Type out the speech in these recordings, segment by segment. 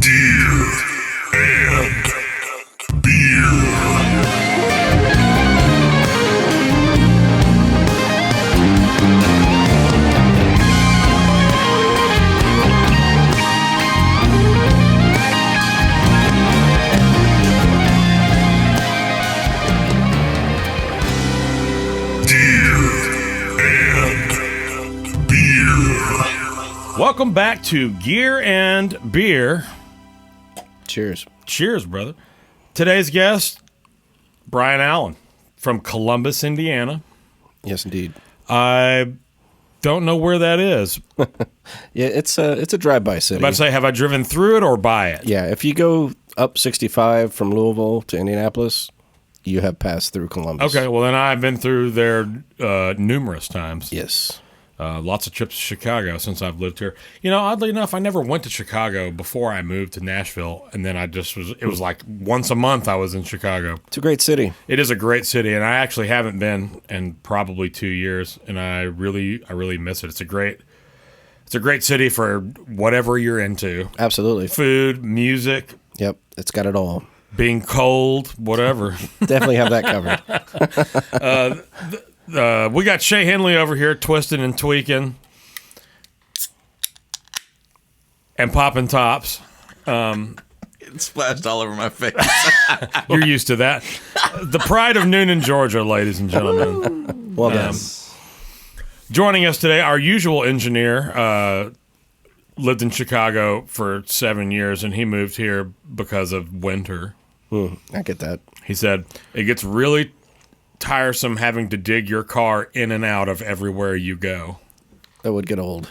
Deer and Beer. Welcome back to Gear and Beer. Cheers. Cheers, brother. Today's guest, Brian Allen from Columbus, Indiana. Yes, indeed. I don't know where that is. Yeah, it's a drive-by city. I'm about to say, have I driven through it or by it? Yeah, if you go up 65 from Louisville to Indianapolis, you have passed through Columbus. Okay, well, then I've been through there numerous times. Yes. Lots of trips to Chicago since I've lived here. You know, oddly enough, I never went to Chicago before I moved to Nashville, and then it was like once a month I was in Chicago. It's a great city. It is a great city, and I actually haven't been in probably 2 years, and I really miss it. It's a great city for whatever you're into. Absolutely. Food, music. Yep, it's got it all. Being cold, whatever. Definitely have that covered. We got Shay Henley over here twisting and tweaking and popping tops. It splashed all over my face. You're used to that. The pride of Noonan, Georgia, ladies and gentlemen. Well done. Joining us today, our usual engineer, lived in Chicago for 7 years, and he moved here because of winter. I get that. He said, it gets really tiresome having to dig your car in and out of everywhere you go. That would get old.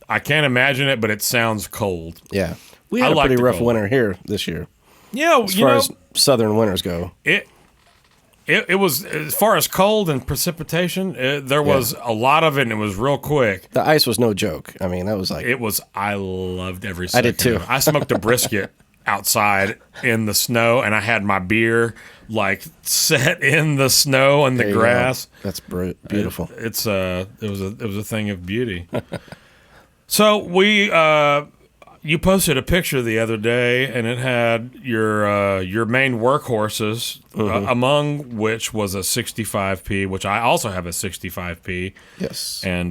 I can't imagine it, but it sounds cold. Yeah. We had a pretty rough winter here this year. Yeah, as far as southern winters go. It was, as far as cold and precipitation, there was a lot of it, and it was real quick. The ice was no joke. I mean, that was like... I loved every second. I did too. I smoked a brisket outside in the snow, and I had my beer like set in the snow and the grass. That's beautiful. It was a thing of beauty. So you posted a picture the other day, and it had your main workhorses, among which was a 65P, which I also have a 65P. Yes. And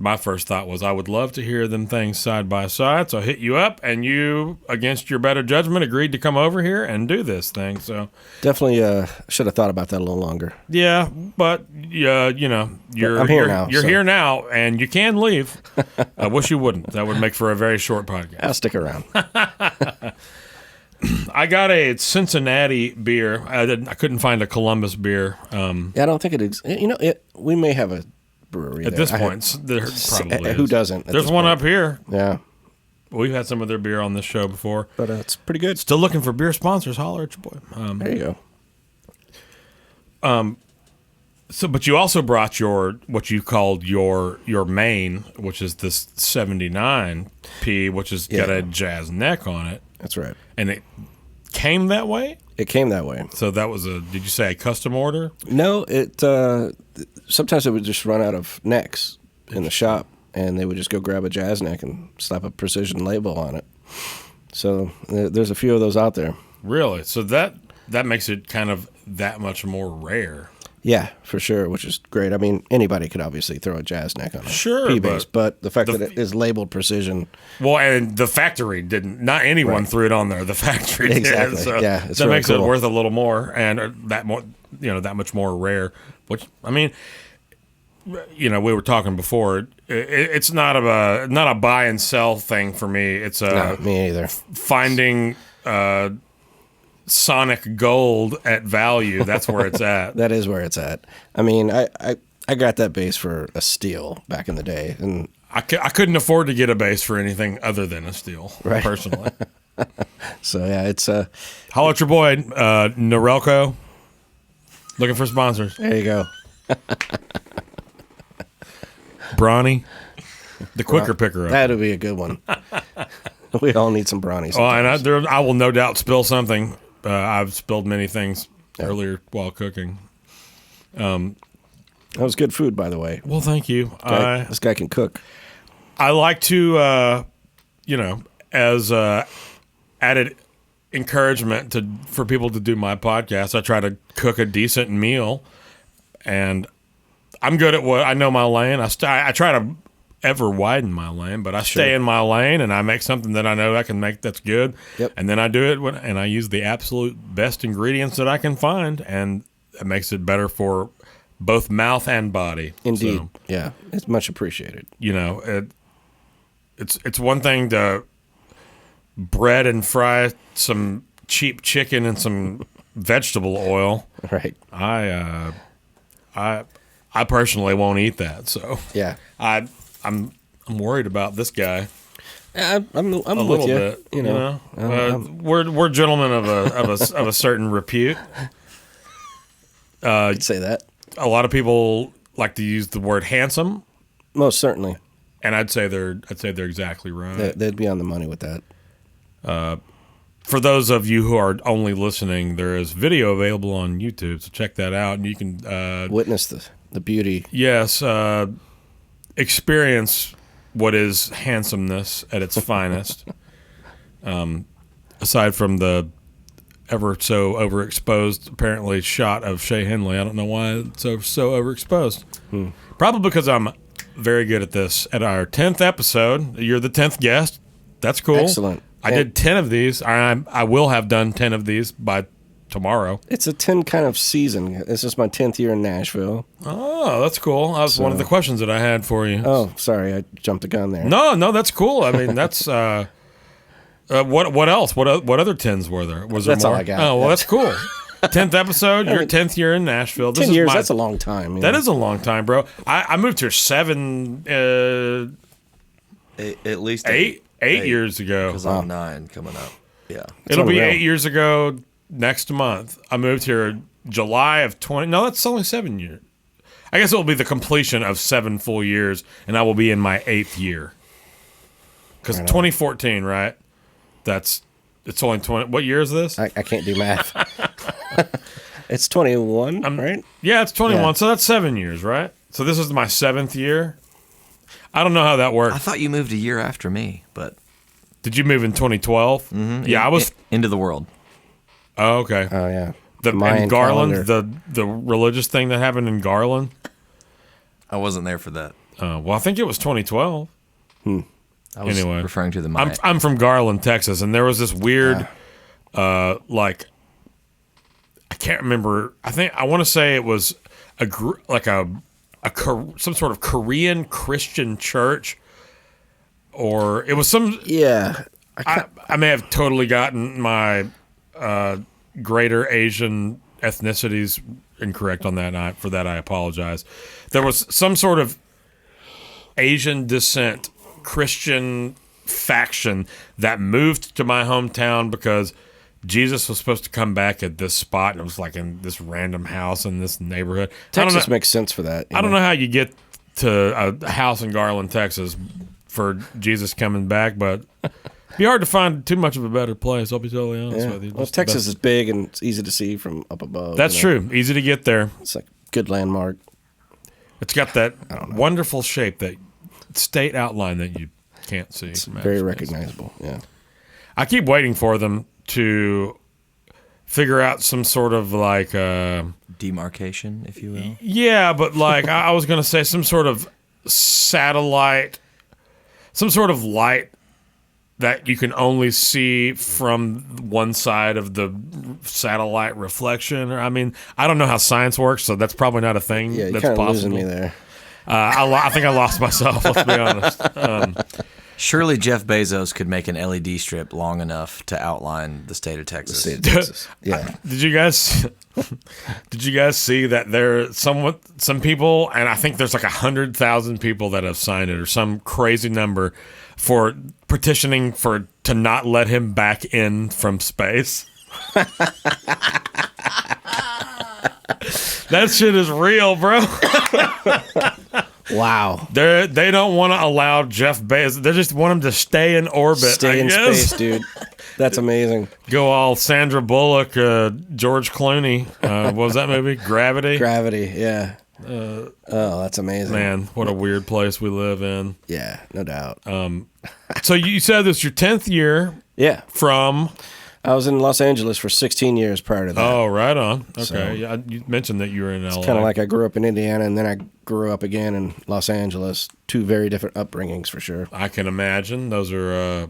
my first thought was I would love to hear them things side by side. So I hit you up, and you, against your better judgment, agreed to come over here and do this thing. So definitely should have thought about that a little longer. Yeah, but I'm here now. You're here now, and you can leave. I wish you wouldn't. That would make for a very short podcast. I'll stick around. I got a Cincinnati beer. I couldn't find a Columbus beer. Yeah, I don't think it exists. We may have a brewery at there. this point. There probably who is. doesn't? There's one up here. Yeah. We've had some of their beer on this show before. But it's pretty good. Still looking for beer sponsors. Holler at your boy. There you go. So, but you also brought what you called your main, which is this 79P, which has got a jazz neck on it. That's right. And it came that way? It came that way. So that was did you say a custom order? No, sometimes it would just run out of necks in the shop, and they would just go grab a jazz neck and slap a precision label on it. So there's a few of those out there. Really? So that makes it kind of that much more rare. Yeah, for sure, which is great. I mean, anybody could obviously throw a jazz neck on a P-bass, but the fact that it is labeled precision. Well, and the factory didn't. Not anyone threw it on there. The factory exactly. did. So yeah, that really makes it worth a little more, and that much more rare. Which, I mean, we were talking before. It's not a buy and sell thing for me. It's me either. Finding sonic gold at value. That's where it's at. That is where it's at. I mean, I got that bass for a steal back in the day, and I couldn't afford to get a bass for anything other than a steal, right. Personally. So yeah, it's holler at your boy Norelco. Looking for sponsors. There you go. Brawny, the quicker picker up. That'll be a good one. We all need some brownies. Oh, and I will no doubt spill something. I've spilled many things earlier while cooking. That was good food, by the way. Well, thank you. This guy can cook. I like to, as added encouragement for people to do my podcast. I try to cook a decent meal, and I'm good at what I know my lane. I try to ever widen my lane, but I stay in my lane, and I make something that I know I can make that's good. Yep. And then I do it and I use the absolute best ingredients that I can find, and it makes it better for both mouth and body. Indeed. So, Yeah, it's much appreciated. you know, it's one thing to bread and fry some cheap chicken and some vegetable oil. Right. I personally won't eat that, so Yeah. I'm worried about this guy I'm a with little you. bit. You know. We're gentlemen of a certain repute. I'd say that. A lot of people like to use the word handsome, Most certainly. and I'd say they're exactly right. They'd be on the money with that. For those of you who are only listening, there is video available on YouTube, so check that out, and you can Witness the beauty. experience what is handsomeness at its finest. Aside from the ever so overexposed, apparently, shot of Shea Henley, I don't know why it's so overexposed. Probably because I'm very good at this. At our 10th episode, you're the 10th guest. That's cool. Excellent. I did 10 of these. I will have done 10 of these by tomorrow. It's a 10 kind of season. This is my 10th year in Nashville. Oh, that's cool. That was one of the questions that I had for you. Oh, sorry. I jumped the gun there. No, that's cool. I mean, that's what else? What other 10s were there? Was there That's more? all I got. Oh, well, that's cool. 10th episode, your 10th year in Nashville. 10 years, that's a long time. You That know? is a long time, bro. I moved here 8 years ago. Because I'm 9 coming up. Yeah. It'll be unreal. 8 years ago next month. I moved here July of 20. No, that's only 7 years. I guess it will be the completion of 7 full years, and I will be in my 8th year. Because 2014, right? It's only 20. What year is this? I can't do math. It's 21, right? Yeah, it's 21. Yeah. So that's 7 years, right? So this is my 7th year. I don't know how that I works. thought you moved a year after me, but Did you move in 2012? Mm-hmm. Yeah, I was. into the world. Oh, okay. Oh, yeah. The Mayan in Garland, calendar. the religious thing that happened in Garland. I wasn't there for that. Well, I think it was 2012. I was Anyway. referring to the Maya. I'm from Garland, Texas, and there was this weird, like, I can't remember. I want to say it was some sort of Korean Christian church, or it was some. Yeah. I may have totally gotten my greater Asian ethnicities incorrect on that. And for that, I apologize. There was some sort of Asian descent Christian faction that moved to my hometown because Jesus was supposed to come back at this spot, and it was like in this random house in this neighborhood. Texas makes sense for that. I don't know how you get to a house in Garland, Texas, for Jesus coming back, but it'd be hard to find too much of a better place. I'll be totally honest Yeah. with you. Well, Just the Texas best. is big and it's easy to see from up above. That's you know? true. Easy to get there. It's like a good landmark. It's got that wonderful shape, that state outline that you can't see. It's very recognizable. Yeah. I keep waiting for them to figure out some sort of like, Demarcation, if you will. yeah, but like I was going to say some sort of satellite, some sort of light that you can only see from one side of the satellite reflection. Or I mean, I don't know how science works, so that's probably not a thing Yeah, you're that's kind of possible. losing me there. I think I lost myself. Let's be honest. Surely Jeff Bezos could make an LED strip long enough to outline the state of Texas. State of Texas. Yeah. Did you guys see that there some people, and I think there's like 100,000 people that have signed it, or some crazy number, for petitioning to not let him back in from space? That shit is real, bro. Wow. They don't want to allow Jeff Bezos. They just want him to stay in orbit. Stay I in guess. space, dude. That's amazing. Go all Sandra Bullock, George Clooney. What was that movie? Gravity. Gravity. Yeah. Oh, that's amazing. Man, what a weird place we live in. Yeah, no doubt. So you said this is your 10th year Yeah. From? I was in Los Angeles for 16 years prior to that. Oh, right on. Okay. So- Yeah, you mentioned that you were in LA. Kind of like I grew up in Indiana, and then I grew up again in Los Angeles. Two very different upbringings, for sure. I can imagine. Those are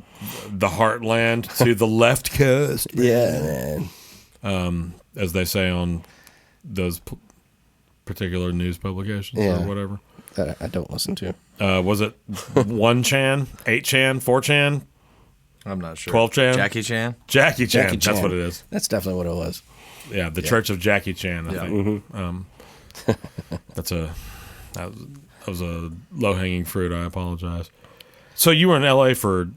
the heartland to the left coast. Yeah, man. As they say on those particular news publications Yeah. or whatever. That I don't listen to. Was it 1chan, 8chan, 4chan, I'm not sure. 12chan? Jackie Chan? Jackie Chan? Jackie Chan. That's what it is. That's definitely what it was. Yeah, the Church of Jackie Chan, I think. That was a low-hanging fruit. I apologize. So you were in L.A. for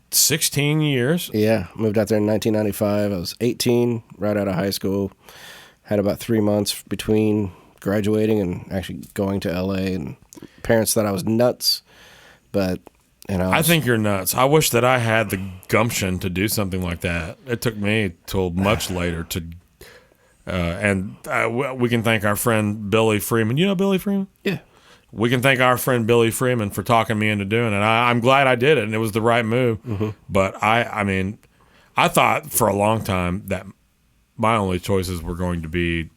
16 years? Yeah, moved out there in 1995. I was 18, right out of high school. Had about 3 months between graduating and actually going to L.A. And parents thought I was nuts, but I think you're nuts. I wish that I had the gumption to do something like that. It took me till much later to, we can thank our friend Billy Freeman. You know Billy Freeman? Yeah. We can thank our friend Billy Freeman for talking me into doing it. I'm glad I did it, and it was the right move. But I mean, I thought for a long time that my only choices were going to be,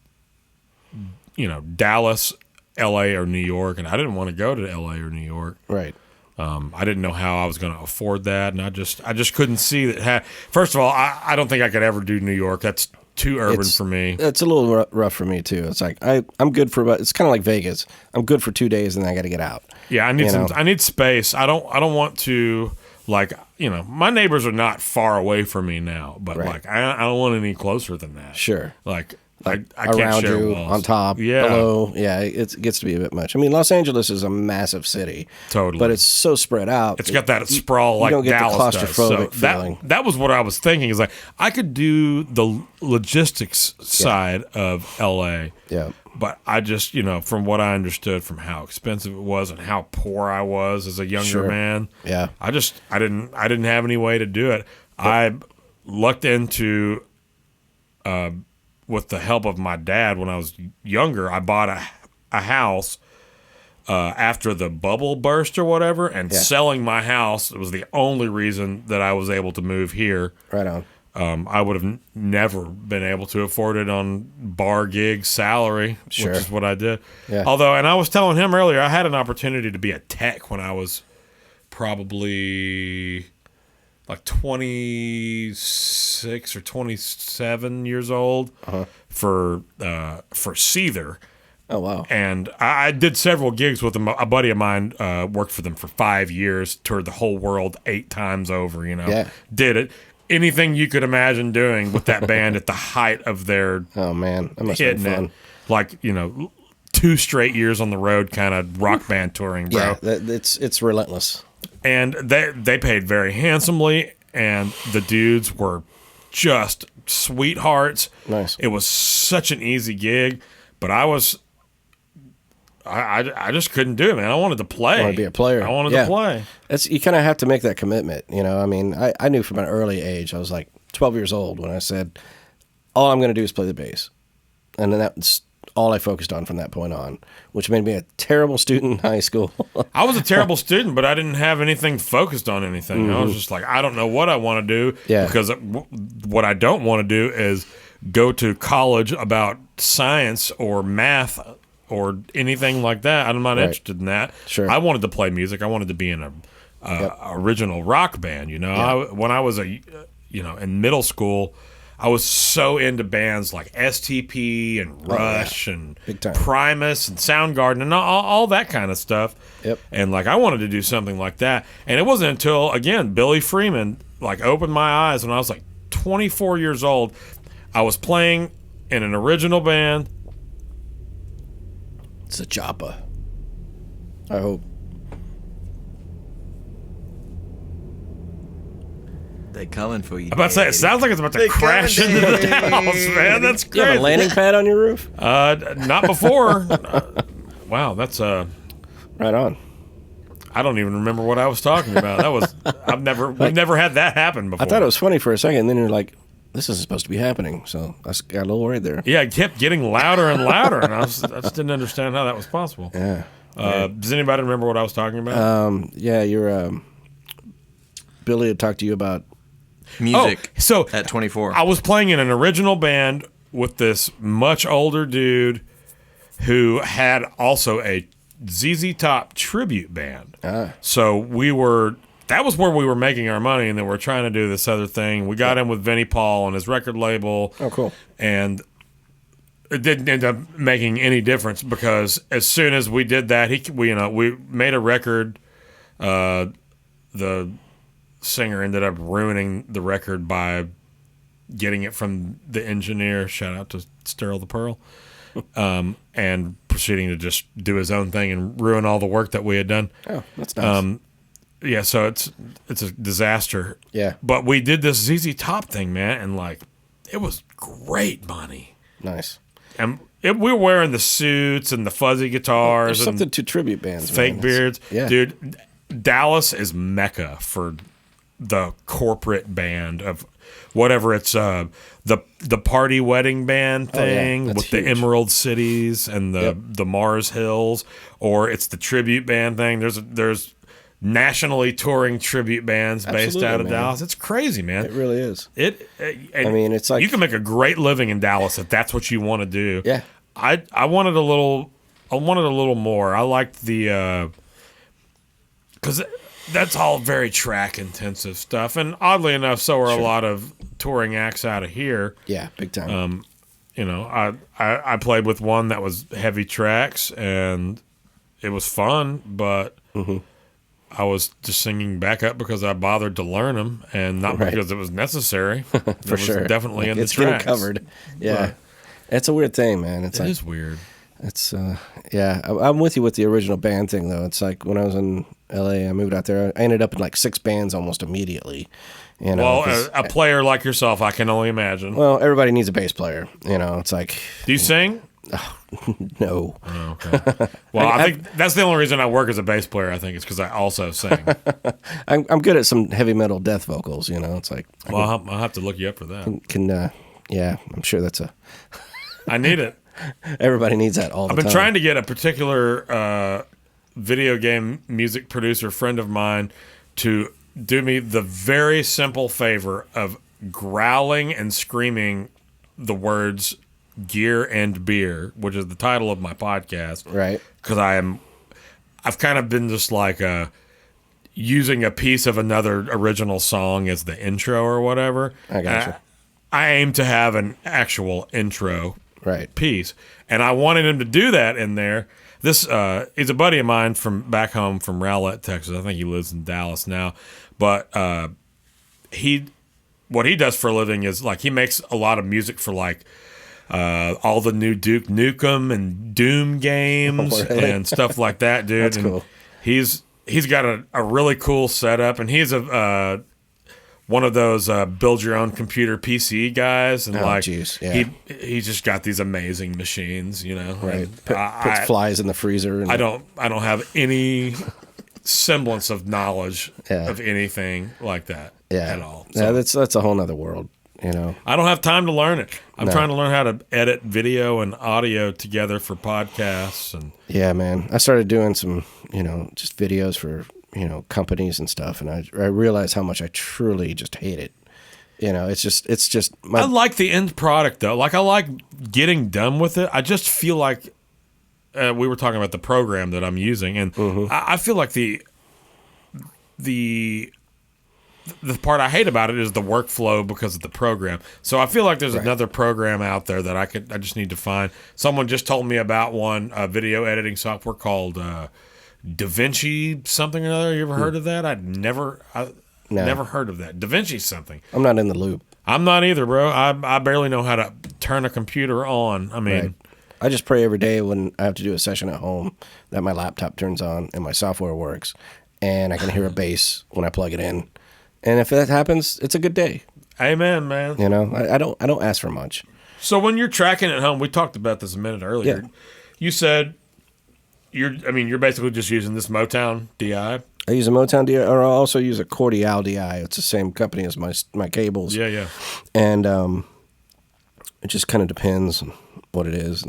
Dallas, L.A., or New York, and I didn't want to go to L.A. or New York. Right. I didn't know how I was going to afford that, and I just couldn't see that. First of all, I don't think I could ever do New York. That's too urban for me. It's a little rough for me too. It's like I'm good for about. It's kind of like Vegas. I'm good for 2 days, and then I got to get out. Yeah, I need space. I don't want to my neighbors are not far away from me now, but Right. I don't want any closer than that. Sure. I can't Around share you, walls. on top, Yeah. below. Yeah, it gets to be a bit much. I mean, Los Angeles is a massive city. Totally. But it's so spread out. It's got that sprawl you like don't get Dallas the does. So claustrophobic feeling. that was what I was thinking. Is like I could do the logistics side of LA. Yeah. But I just, from what I understood from how expensive it was and how poor I was as a younger Sure. man, Yeah. I didn't have any way to do it. I lucked into, with the help of my dad when I was younger, I bought a house after the bubble burst or whatever, and selling my house was the only reason that I was able to move here. Right on. I would have never been able to afford it on bar gig salary, Sure. which is what I did. Yeah. Although, and I was telling him earlier, I had an opportunity to be a tech when I was probably like 26 or 27 years old for Seether. Oh, wow. And I did several gigs with them. A buddy of mine worked for them for 5 years, toured the whole world 8 times over, Yeah. Did it. Anything you could imagine doing with that band at the height of their Oh, man. That must have hitting been fun. it. Like, 2 straight years on the road kind of rock band touring, bro. Yeah, it's relentless. And they paid very handsomely, and the dudes were just sweethearts. Nice. It was such an easy gig, but I just couldn't do it, man. I wanted to play. I wanted to be a player. I wanted Yeah. to play. You kind of have to make that commitment, I mean, I knew from an early age. I was like 12 years old when I said, all I'm going to do is play the bass. And then that's all I focused on from that point on, which made me a terrible student in high school. I was a terrible student, but I didn't have anything focused on anything. I was just like, I don't know what I want to do, Yeah. because what I don't want to do is go to college about science or math or anything like that. I'm not interested in that. Sure. I wanted to play music. I wanted to be in a original rock band. When I was in middle school, I was so into bands like STP and Rush and Big time. Primus and Soundgarden and all that kind of stuff. Yep. And I wanted to do something like that. And it wasn't until, again, Billy Freeman opened my eyes when I was 24 years old. I was playing in an original band. It's a Joppa. I hope. They coming for you. I'm about to say, it sounds like it's about to crash into the house, man. That's You have great. a landing pad on your roof? Not before. Wow, that's Right on. I don't even remember what I was talking about. We've never had that happen before. I thought it was funny for a second, and then you're like, this isn't supposed to be happening. So I got a little worried there. Yeah, it kept getting louder and louder, and I just didn't understand how that was possible. Yeah. Does anybody remember what I was talking about? Yeah, Billy had talked to you about music so at 24. I was playing in an original band with this much older dude who had also a ZZ Top tribute band. So that was where we were making our money, and then we're trying to do this other thing. We got in with Vinnie Paul on his record label. Oh, cool. And it didn't end up making any difference because as soon as we did that, we made a record. The singer ended up ruining the record by getting it from the engineer. Shout out to Sterile the Pearl. And proceeding to just do his own thing and ruin all the work that we had done. Oh, that's nice. Yeah, so it's a disaster. Yeah. But we did this ZZ Top thing, man, and like it was great money. Nice. And we were wearing the suits and the fuzzy guitars There's and something to tribute bands. fake man. beards. Yeah. Dude, Dallas is mecca for the corporate band of whatever it's the party wedding band thing That's with huge. the Emerald Cities and the Mars Hills, or it's the tribute band thing. There's nationally touring tribute bands based Absolutely, out of man. Dallas. It's crazy, man. It really is. I mean, it's like- you can make a great living in Dallas if that's what you want to do. Yeah. I wanted a little more. I liked the because that's all very track intensive stuff, and oddly enough, so are a lot of touring acts out of here. Yeah, big time. I played with one that was heavy tracks, and it was fun, but I was just singing backup because I bothered to learn them, and not Right. because it was necessary. For sure. Definitely in it's the tracks. getting covered. Yeah. It's a weird thing, man. It is weird. It's I'm with you with the original band thing though. It's like when I was in LA, I moved out there. I ended up in like 6 bands almost immediately. You know, Well, 'cause- a player like yourself, I can only imagine. well, everybody needs a bass player. You know, it's like Do you sing? no. Oh, okay. Well, I think that's the only reason I work as a bass player. I think is because I also sing. I'm good at some heavy metal death vocals. You know, it's like Well, I'll have to look you up for that. yeah, I'm sure that's I need it. everybody needs that all the I've been time. trying to get a particular video game music producer friend of mine to do me the very simple favor of growling and screaming the words "gear and beer," which is the title of my podcast. Right. Because I've kind of been just like using a piece of another original song as the intro or whatever. I gotcha. I aim to have an actual intro Right. piece, and I wanted him to do that in there. This is a buddy of mine from back home from Rowlett, Texas. I think he lives in Dallas now, but what he does for a living is like he makes a lot of music for like all the new Duke Nukem and Doom games Oh, really? and stuff like that, dude. That's and cool. He's got a really cool setup, and he's one of those build your own computer PC guys, and geez, yeah. he's just got these amazing machines, you know. Right. And Puts flies in the freezer. And, I don't have any semblance of knowledge Yeah. of anything like that at all. Yeah, that's a whole nother world. You know. I don't have time to learn it. I'm No. trying to learn how to edit video and audio together for podcasts, and Yeah, man. I started doing some, just videos for, companies and stuff, and I realized how much I truly just hate it. It's just my I like the end product though. Like I like getting done with it. I just feel like we were talking about the program that I'm using, and I feel like the part I hate about it is the workflow because of the program. So I feel like there's another program out there that I just need to find. Someone just told me about one video editing software called DaVinci something or other. You ever heard of that? Never heard of that. DaVinci something. I'm not in the loop. I'm not either, bro. I barely know how to turn a computer on. I mean, Right. I just pray every day when I have to do a session at home that my laptop turns on and my software works, and I can hear a bass when I plug it in. And if that happens, it's a good day. amen, man. I don't ask for much. So when you're tracking at home, we talked about this a minute earlier. Yeah. You said you're basically just using this Motown DI. I use a Motown DI, or I also use a Cordial DI. It's the same company as my cables. Yeah. And it just kind of depends. what it is.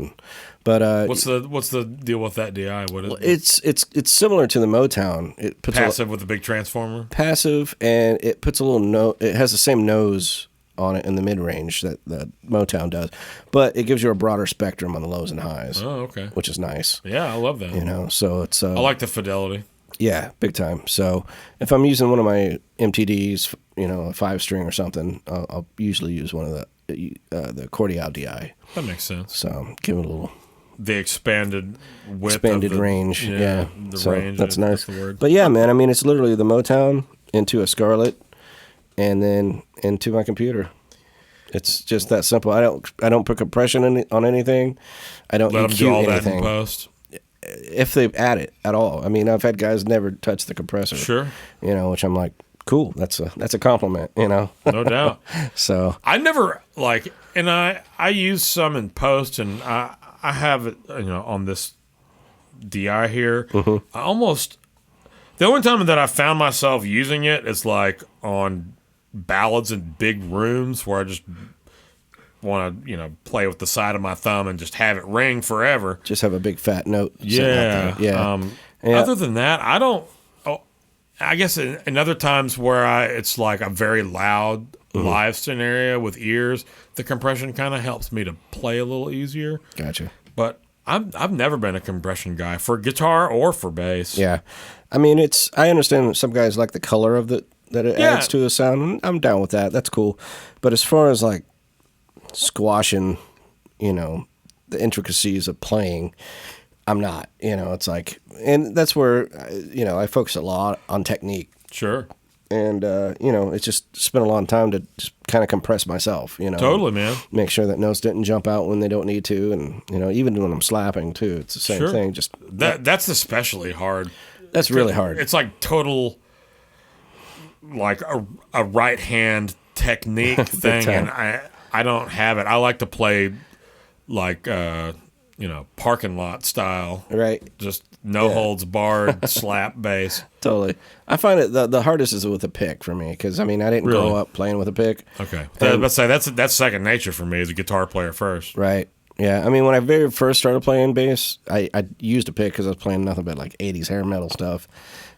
But What's the deal with that DI? What is it's similar to the Motown. It puts passive with a big transformer? passive, and it puts a little note. It has the same nose on it in the mid range that the Motown does, but it gives you a broader spectrum on the lows and highs. Oh, okay. Which is nice. Yeah, I love that. You know, so it's I like the fidelity. yeah, big time. So if I'm using one of my MTDs, you know, a 5-string or something, I'll usually use one of the Cordial DI. That makes sense. So give it a little The expanded width, expanded of the, range. Yeah, the so range. that's nice. That's the word. But yeah, man, I mean, it's literally the Motown into a Scarlett, and then into my computer. It's just that simple. I don't put compression on anything. I don't Let them EQ do all anything. that in post. If they add it at all. I mean, I've had guys never touch the compressor. Sure. You know, which I'm like, cool. That's a compliment. You know. No doubt. So I never and I use some in post, and I have it, you know, on this DI here. Mm-hmm. I almost the only time that I found myself using it is like on ballads in big rooms where I just want to, you know, play with the side of my thumb and just have it ring forever. just have a big fat note. sitting out Yeah. there. Yeah. Yeah. Other than that, I don't. Oh, I guess in other times where it's like a very loud Mm-hmm. live scenario with ears, the compression kind of helps me to play a little easier. Gotcha. But I've never been a compression guy for guitar or for bass. Yeah. I mean, I understand some guys like the color of that it Yeah. adds to a sound. And I'm down with that. That's cool. But as far as like squashing, you know, the intricacies of playing, I'm not. You know, it's like, and that's where, you know, I focus a lot on technique. Sure. And, you know, it's just spent a lot of time to just kind of compress myself, you know. Totally, man. Make sure that notes didn't jump out when they don't need to. And, you know, even when I'm slapping, too, it's the same Sure. thing. Just That's especially hard. that's really hard. It's like total, like a right hand technique thing, time. and I don't have it. I like to play like you know, parking lot style, Right. just no holds barred slap bass. Totally. I find it the hardest is with a pick for me because, I mean, I didn't Really? grow up playing with a pick. Okay, let's say that's second nature for me as a guitar player first. Right. Yeah. I mean, when I very first started playing bass, I used a pick because I was playing nothing but like 80s hair metal stuff,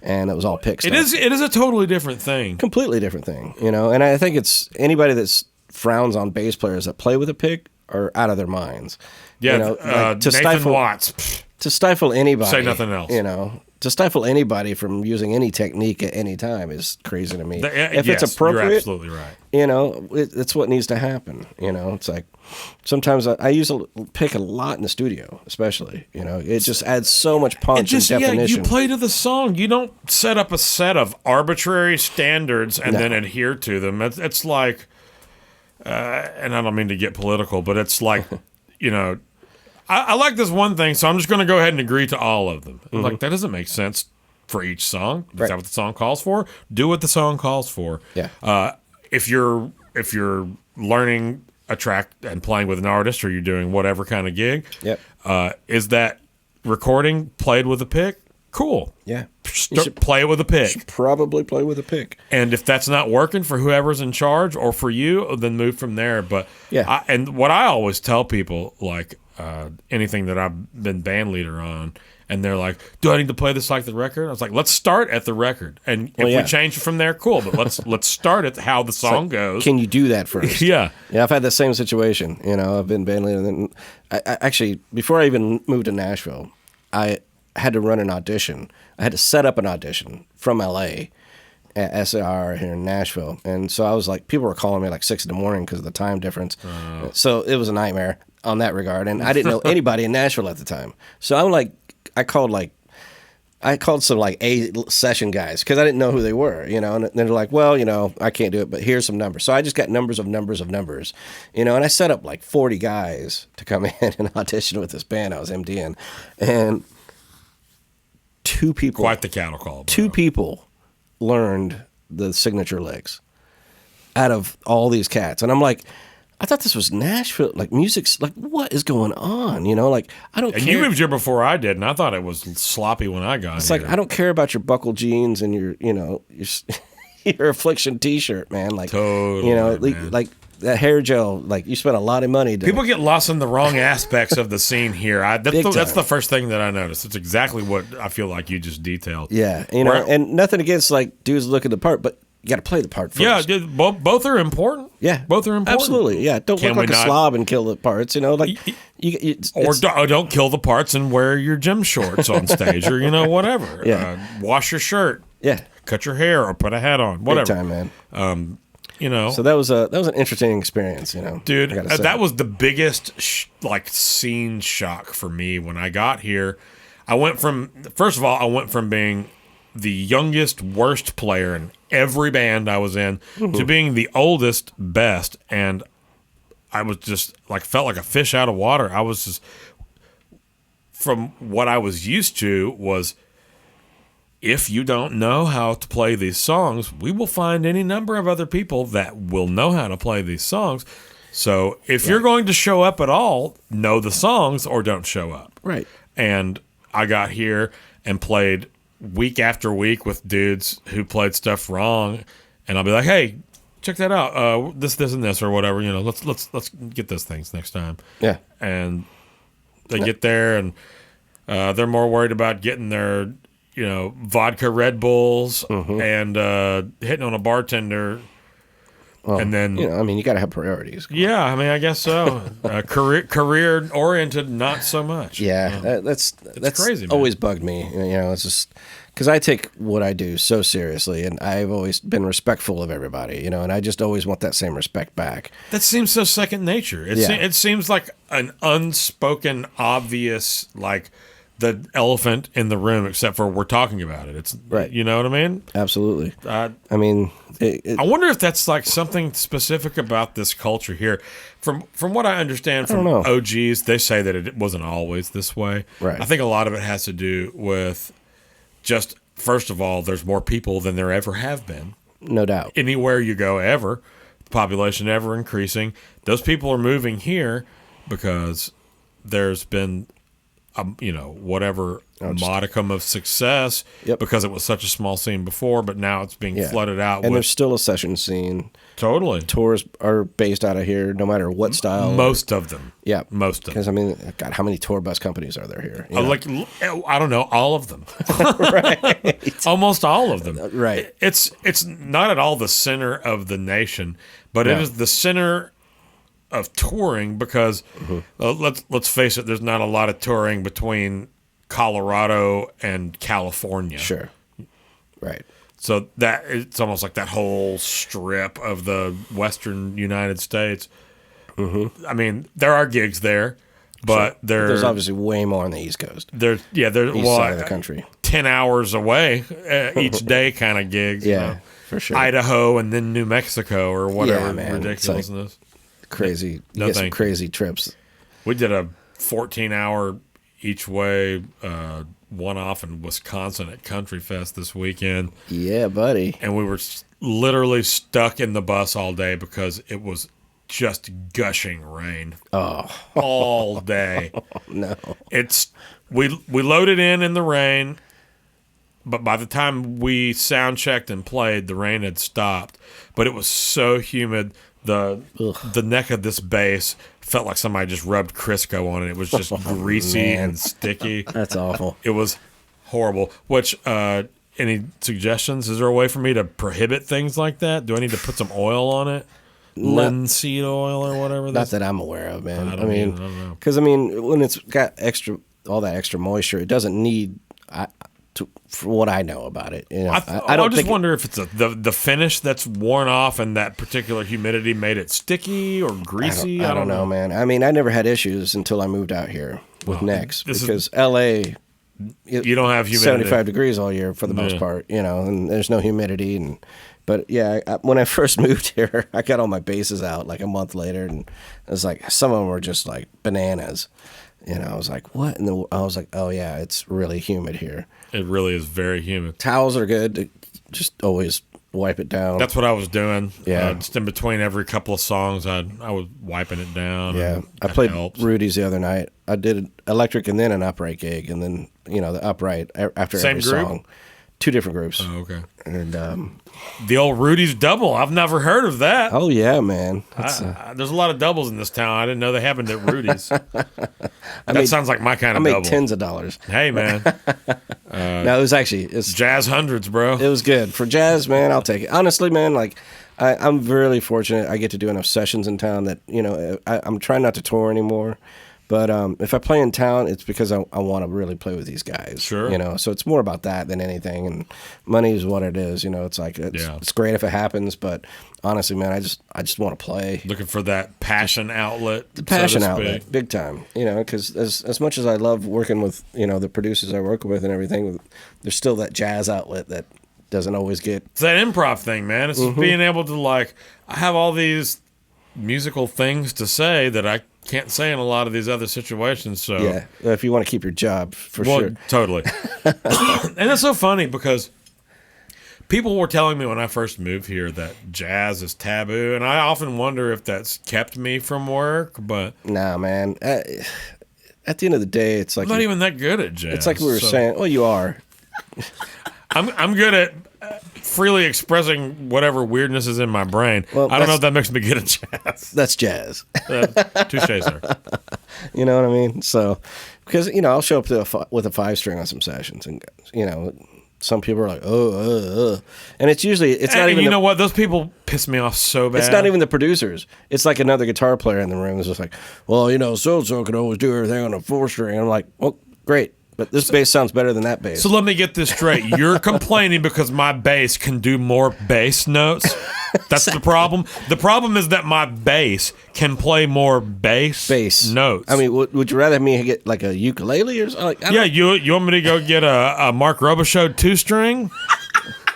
and it was all pick stuff. It is a totally different thing. Completely different thing, you know. And I think it's anybody that frowns on bass players that play with a pick are out of their minds. Yeah, You know, like, Nathan Watts. Pfft. To stifle anybody, Say nothing else. You know, to stifle anybody from using any technique at any time is crazy to me. If Yes, it's appropriate, you're absolutely right. you know, it's what needs to happen. You know, it's like sometimes I use a pick a lot in the studio, especially. You know, it just adds so much punch and definition. you play to the song. You don't set up a set of arbitrary standards and then adhere to them. It's like, and I don't mean to get political, but it's like, you know, I like this one thing, so I'm just going to go ahead and agree to all of them. Like, that doesn't make sense for each song. Is Right. that what the song calls for? Do what the song calls for. Yeah. If you're learning a track and playing with an artist, or you're doing whatever kind of gig, Yep. is that recording played with a pick? Cool. Yeah. Play it with a pick. Probably play with a pick. And if that's not working for whoever's in charge or for you, then move from there. But Yeah. and what I always tell people, like anything that I've been band leader on, and they're like, "Do I need to play this like the record?" I was like, "Let's start at the record, and if yeah. we change it from there, cool. But let's start at how the song goes." Can you do that first? Yeah. Yeah, I've had the same situation. You know, I've been band leader. And I actually, before I even moved to Nashville, I had to run an audition. I had to set up an audition from LA at SAR here in Nashville. And so I was like, people were calling me like 6 in the morning because of the time difference. So it was a nightmare on that regard. And I didn't know anybody in Nashville at the time. So I'm like, I called some like A session guys because I didn't know who they were, you know, and they're like, well, you know, I can't do it, but here's some numbers. So I just got numbers, you know, and I set up like 40 guys to come in and audition with this band I was MDing. And two people, Quite the cattle call. Bro. two people learned the signature licks out of all these cats. And I'm like, I thought this was Nashville. Like, music's like, what is going on? You know, like, I don't And care. you moved here before I did, and I thought it was sloppy when I got It's here. like, I don't care about your buckle jeans and your, you know, your Affliction T-shirt, man. Like, Totally, you know, man. like that hair gel, like you spent a lot of money. People get lost in the wrong aspects of the scene here. That's the first thing that I noticed. It's exactly what I feel like you just detailed. Yeah, and nothing against like dudes looking the part, but you got to play the part first. Yeah, both are important. Yeah, both are important. Absolutely. Yeah, don't look like a slob and kill the parts. Like don't kill the parts and wear your gym shorts on stage, or whatever. Yeah. Wash your shirt. Yeah, cut your hair or put a hat on. Whatever. Big time, man. So that was an interesting experience. Dude, that was the biggest scene shock for me when I got here. I went from being the youngest, worst player in every band I was in to being the oldest, best, and I was just felt like a fish out of water. I was just, from what I was used to was, if you don't know how to play these songs, we will find any number of other people that will know how to play these songs. So if you're going to show up at all, know the songs or don't show up. Right. And I got here and played week after week with dudes who played stuff wrong, and I'll be like, "Hey, check that out. This, and this, or whatever. Let's get those things next time." Yeah. And they get there, and they're more worried about getting their vodka Red Bulls and hitting on a bartender. Well, and then you got to have priorities. Yeah, I guess so. Career oriented, not so much. Yeah, that's crazy. Man. Always bugged me. It's just because I take what I do so seriously, and I've always been respectful of everybody. And I just always want that same respect back. That seems so second nature. It seems like an unspoken, obvious, the elephant in the room, except for we're talking about it. It's right. You know what I mean? Absolutely. I wonder if that's something specific about this culture here. From what I understand from OGs, they say that it wasn't always this way. Right. I think a lot of it has to do with just, first of all, there's more people than there ever have been. No doubt. Anywhere you go ever, the population ever increasing. Those people are moving here because there's been whatever modicum of success because it was such a small scene before, but now it's being flooded out. And there's still a session scene. Totally. Tours are based out of here, no matter what style. Most of them. Yeah. Most of them. Because, God, how many tour bus companies are there here? I don't know, all of them. Right. Almost all of them. Right. It's not at all the center of the nation, but it is the center of touring because let's face it, there's not a lot of touring between Colorado and California. Sure. Right. So that it's almost like that whole strip of the western United States. There are gigs there, but there's obviously way more on the East Coast. There's East side of the country. 10 hours away each day kind of gigs. Yeah, for sure. Idaho and then New Mexico or whatever ridiculousness. Crazy. You get some crazy trips. We did a 14-hour each way one-off in Wisconsin at Country Fest this weekend. Yeah, buddy. And we were literally stuck in the bus all day because it was just gushing rain. All day. No. We loaded in the rain, but by the time we sound checked and played, the rain had stopped. But it was so humid. The neck of this bass felt like somebody just rubbed Crisco on it. It was just greasy and sticky. That's awful. It was horrible. Which, any suggestions? Is there a way for me to prohibit things like that? Do I need to put some oil on it? Linseed oil or whatever? Not that I'm aware of, man. I don't know. Because, when it's got all that extra moisture, it doesn't need... for what I know about it, I just wonder if it's the finish that's worn off and that particular humidity made it sticky or greasy. I don't know, man. I never had issues until I moved out here with necks because LA, you don't have humidity. 75 degrees all year for the most part, and there's no humidity. But when I first moved here, I got all my bases out like a month later, and it was like some of them were just like bananas. I was like, what? And then I was like, oh, yeah, it's really humid here. It really is very humid. Towels are good. Just always wipe it down. That's what I was doing. Yeah. Just in between every couple of songs, I was wiping it down. Yeah. I played Rudy's the other night. I did electric and then an upright gig. And then, the upright after Same every group? song. 2 different groups. Oh, okay. And The old Rudy's double. I've never heard of that. oh yeah, man. There's a lot of doubles in this town. I didn't know they happened at Rudy's. Sounds like my kind I of made double. tens of dollars. Hey, man. No, it was actually Jazz hundreds, bro. it was good for jazz, man. I'll take it. Honestly, man, like I'm really fortunate. I get to do enough sessions in town that I'm trying not to tour anymore. But if I play in town, it's because I want to really play with these guys. Sure. So it's more about that than anything. And money is what it is. It's like it's great if it happens, but honestly, man, I just want to play. Looking for that passion outlet. The passion outlet, big time. Because as much as I love working with the producers I work with and everything, there's still that jazz outlet that doesn't always get. It's that improv thing, man. It's being able to I have all these musical things to say that I can't say in a lot of these other situations. So Yeah, if you want to keep your job, for sure. Totally. And it's so funny because people were telling me when I first moved here that jazz is taboo, and I often wonder if that's kept me from work. But Nah, man. At the end of the day, it's like I'm not even that good at jazz. It's like we were saying. Well, you are. I'm good at freely expressing whatever weirdness is in my brain. Well, I don't know if that makes me good at jazz. That's jazz. Touche, sir. You know what I mean? So, because I'll show up with a 5-string on some sessions, and some people are like, and it's usually not even. You know what? Those people piss me off so bad. It's not even the producers. It's like another guitar player in the room is just like, well, so and so can always do everything on a 4-string. And I'm like, well, great. But this bass sounds better than that bass. So let me get this straight. You're complaining because my bass can do more bass notes? That's the problem? The problem is that my bass can play more bass notes. I mean, would you rather me get like a ukulele or something? Yeah, you want me to go get a Mark Robichaud 2-string?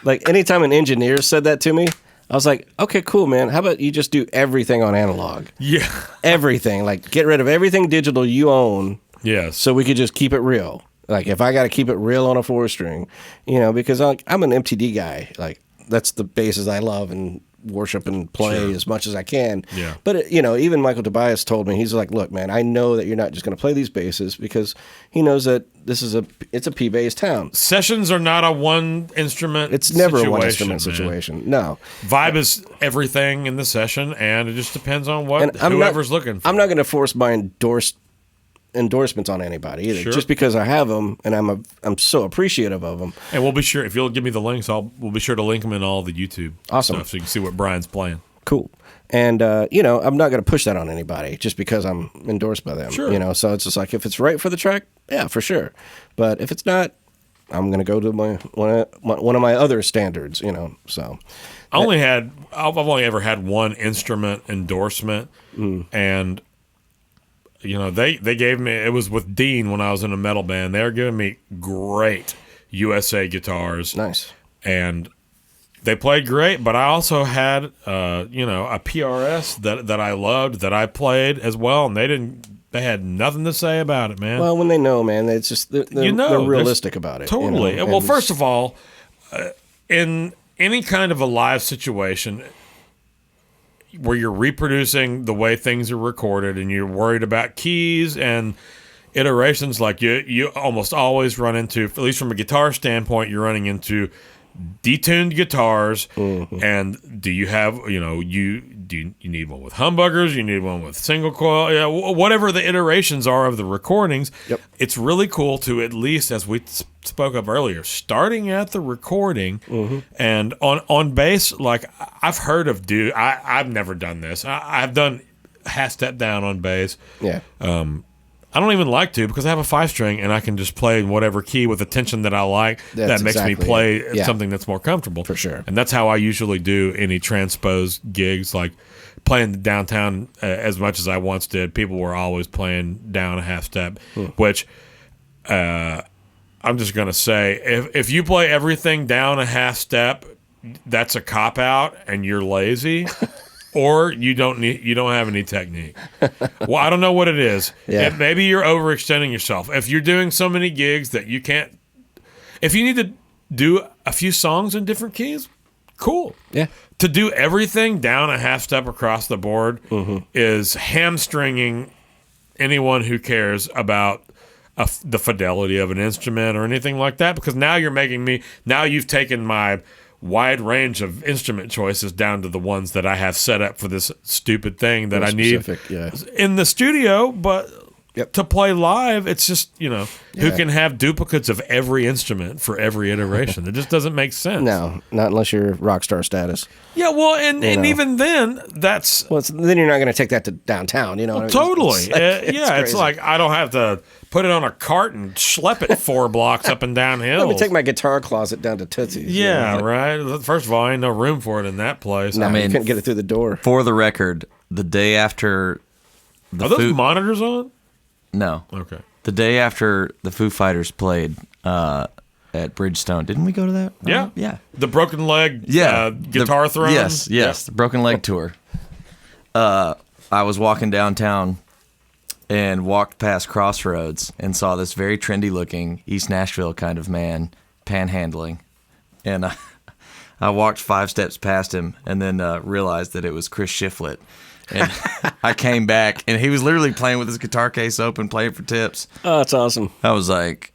Like, anytime an engineer said that to me, I was like, okay, cool, man. How about you just do everything on analog? Yeah. Everything. Like, get rid of everything digital you own. Yes. So we could just keep it real. Like, if I got to keep it real on a 4-string, because I'm an MTD guy. Like, that's the basses I love and worship and play as much as I can. Yeah. But, even Michael Tobias told me, he's like, look, man, I know that you're not just going to play these basses because he knows that it's a P-bass town. Sessions are not a one-instrument It's never a man. one-instrument situation. No. Vibe is everything in the session, and it just depends on what whoever's looking for. I'm not going to force my endorsements on anybody either. Sure. Just because I have them and I'm so appreciative of them. And we'll be sure, if you'll give me the links, we'll be sure to link them in all the YouTube stuff so you can see what Brian's playing. Cool. And I'm not going to push that on anybody just because I'm endorsed by them. Sure. So it's just like, if it's right for the track, yeah, for sure. But if it's not, I'm going to go to one of my other standards. So I've only ever had one instrument endorsement, and they gave me, it was with Dean when I was in a metal band. They were giving me great USA guitars. Nice. And they played great, but I also had a PRS that I loved, that I played as well, and they had nothing to say about it, man. Well, when they know, man, it's just they're realistic about it. Totally. Well, first of all, in any kind of a live situation where you're reproducing the way things are recorded and you're worried about keys and iterations, like you almost always run into, at least from a guitar standpoint, you're running into detuned guitars. And do you have you need one with humbuckers, you need one with single coil, whatever the iterations are of the recordings. Yep. It's really cool to, at least as we spoke of earlier, starting at the recording. And on bass, like I've heard of I've never done this. I've done half step down on bass. Yeah. I don't even like to, because I have a 5-string and I can just play in whatever key with a tension that I like. That makes me play something that's more comfortable. For sure. And that's how I usually do any transposed gigs, like playing downtown. As much as I once did, people were always playing down a half step, which I'm just going to say, if you play everything down a half step, that's a cop out and you're lazy. Or you don't have any technique. Well, I don't know what it is. Yeah. Maybe you're overextending yourself. If you're doing so many gigs that you can't, if you need to do a few songs in different keys, cool. Yeah. To do everything down a half step across the board is hamstringing anyone who cares about the fidelity of an instrument or anything like that, because now you've taken my wide range of instrument choices down to the ones that I have set up for this stupid thing that I need in the studio, but to play live, it's just, who can have duplicates of every instrument for every iteration? It just doesn't make sense. No, not unless you're rock star status. Yeah, well, and even then, that's... Well, then you're not going to take that to downtown, you know what I mean? Totally. It's like I don't have to put it on a cart and schlep it 4 blocks up and down hills. Let me take my guitar closet down to Tootsie's. Yeah, right. First of all, ain't no room for it in that place. No, you couldn't get it through the door. For the record, the day after... Are those monitors on? No. Okay. The day after the Foo Fighters played at Bridgestone, didn't we go to that? Yeah. Yeah. The Broken Leg guitar throne? Yes, the Broken Leg tour. I was walking downtown and walked past Crossroads and saw this very trendy-looking East Nashville kind of man panhandling. And I walked 5 steps past him and then realized that it was Chris Shiflett. And I came back, and he was literally playing with his guitar case open, playing for tips. Oh, that's awesome. I was like,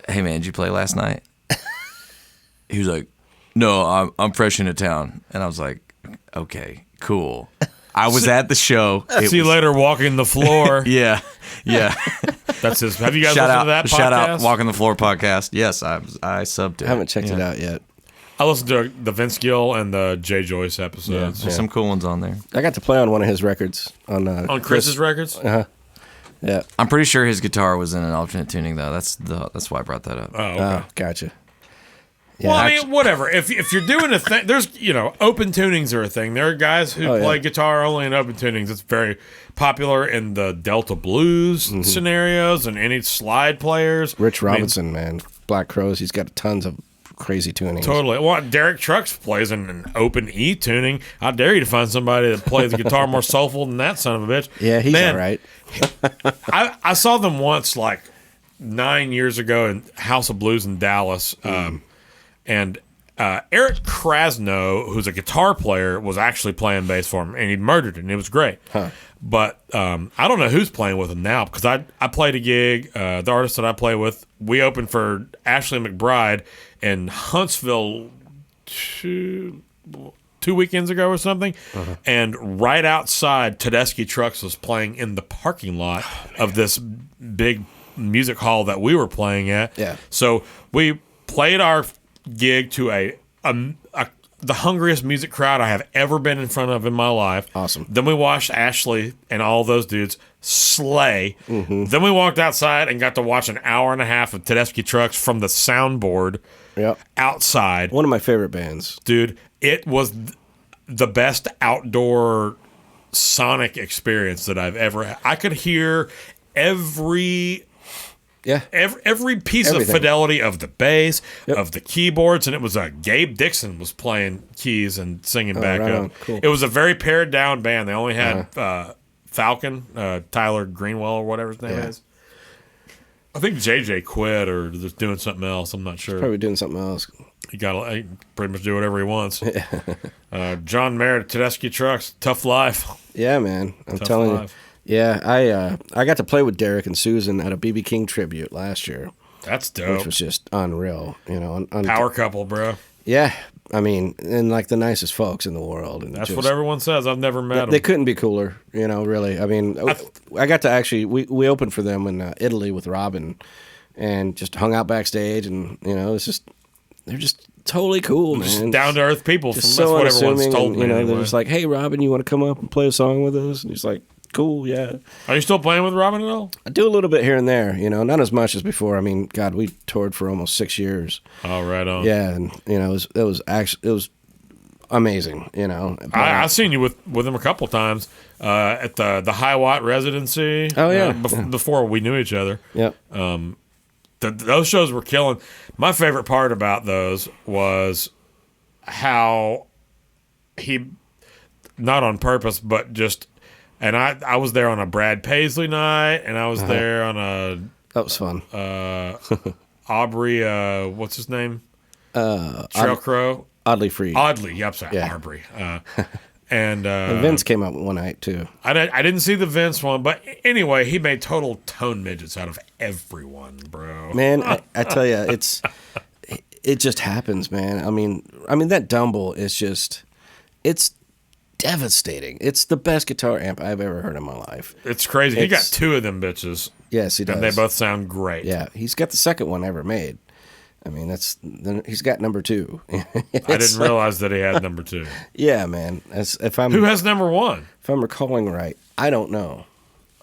"Hey, man, did you play last night?" He was like, "No, I'm fresh into town." And I was like, "Okay, cool." I was at the show. See you later, Walking the Floor. Yeah. That's his. Have you guys listened to that podcast? Shout out, Walking the Floor podcast. Yes, I subbed it. I haven't checked it out yet. I listened to the Vince Gill and the Jay Joyce episodes. There's some cool ones on there. I got to play on one of his records. On Chris's records? Uh-huh. Yeah. I'm pretty sure his guitar was in an alternate tuning, though. That's why I brought that up. Oh, okay. Oh, gotcha. Yeah, well, I mean, whatever. If you're doing a thing, there's, open tunings are a thing. There are guys who play guitar only in open tunings. It's very popular in the Delta blues scenarios and any slide players. Rich Robinson, man. Black Crows, he's got tons of crazy tunings. Totally. Well, Derek Trucks plays in an open E tuning. I dare you to find somebody that plays the guitar more soulful than that son of a bitch. Yeah, he's all right. I saw them once, like 9 years ago, in House of Blues in Dallas. And Eric Krasno, who's a guitar player, was actually playing bass for him, and he murdered it, and it was great. But I don't know who's playing with him now, because I played a gig, the artist that I play with, we opened for Ashley McBride in Huntsville two weekends ago or something, and right outside, Tedeschi Trucks was playing in the parking lot of this big music hall that we were playing at. Yeah. So we played our gig to the hungriest music crowd I have ever been in front of in my life. Awesome. Then we watched Ashley and all those dudes slay. Then we walked outside and got to watch an hour and a half of Tedeschi Trucks from the soundboard outside. One of my favorite bands. Dude, it was the best outdoor sonic experience that I've ever had. I could hear every piece of fidelity of the bass, of the keyboards, and it was Gabe Dixon was playing keys and singing back up. Cool. It was a very pared down band. They only had Falcon, Tyler Greenwell or whatever his name is. I think JJ quit or just doing something else. I'm not sure. Probably doing something else. He pretty much do whatever he wants. John Merritt, Tedeschi Trucks, tough life. Yeah, man. I'm telling you. Yeah, I got to play with Derek and Susan at a B.B. King tribute last year. That's dope. Which was just unreal, Power couple, bro. Yeah, I mean, and like the nicest folks in the world. And that's what everyone says. I've never met them. They couldn't be cooler, really. I mean, I got to actually, we opened for them in Italy with Robben and just hung out backstage, and, it's just, they're just totally cool, man. Just down-to-earth people. Just That's what everyone's told me. They're just like, hey, Robben, you want to come up and play a song with us? And he's like, cool, yeah. Are you still playing with Robben at all? I do a little bit here and there, not as much as before. I mean, God, we toured for almost 6 years. Oh, right on. Yeah, and it was amazing. I've seen you with him a couple times at the High Watt residency. Oh yeah, before we knew each other. Yep. Those shows were killing. My favorite part about those was how he, not on purpose, but just. And I was there on a Brad Paisley night, and I was there on that was fun. Aubrey, what's his name? Trail Crow. Oddly Free. Oddly, yep, sorry, Aubrey. And Vince came up one night too. I didn't see the Vince one, but anyway, he made total tone midgets out of everyone, bro. Man, I tell you, it just happens, man. I mean that Dumble is just, it's devastating. It's the best guitar amp I've ever heard in my life. It's crazy. He got two of them bitches. Yes, he does. And they both sound great. Yeah, he's got the second one ever made. I mean, he's got number 2. I didn't realize that he had number 2. Yeah, man. Who has number 1? If I'm recalling right, I don't know.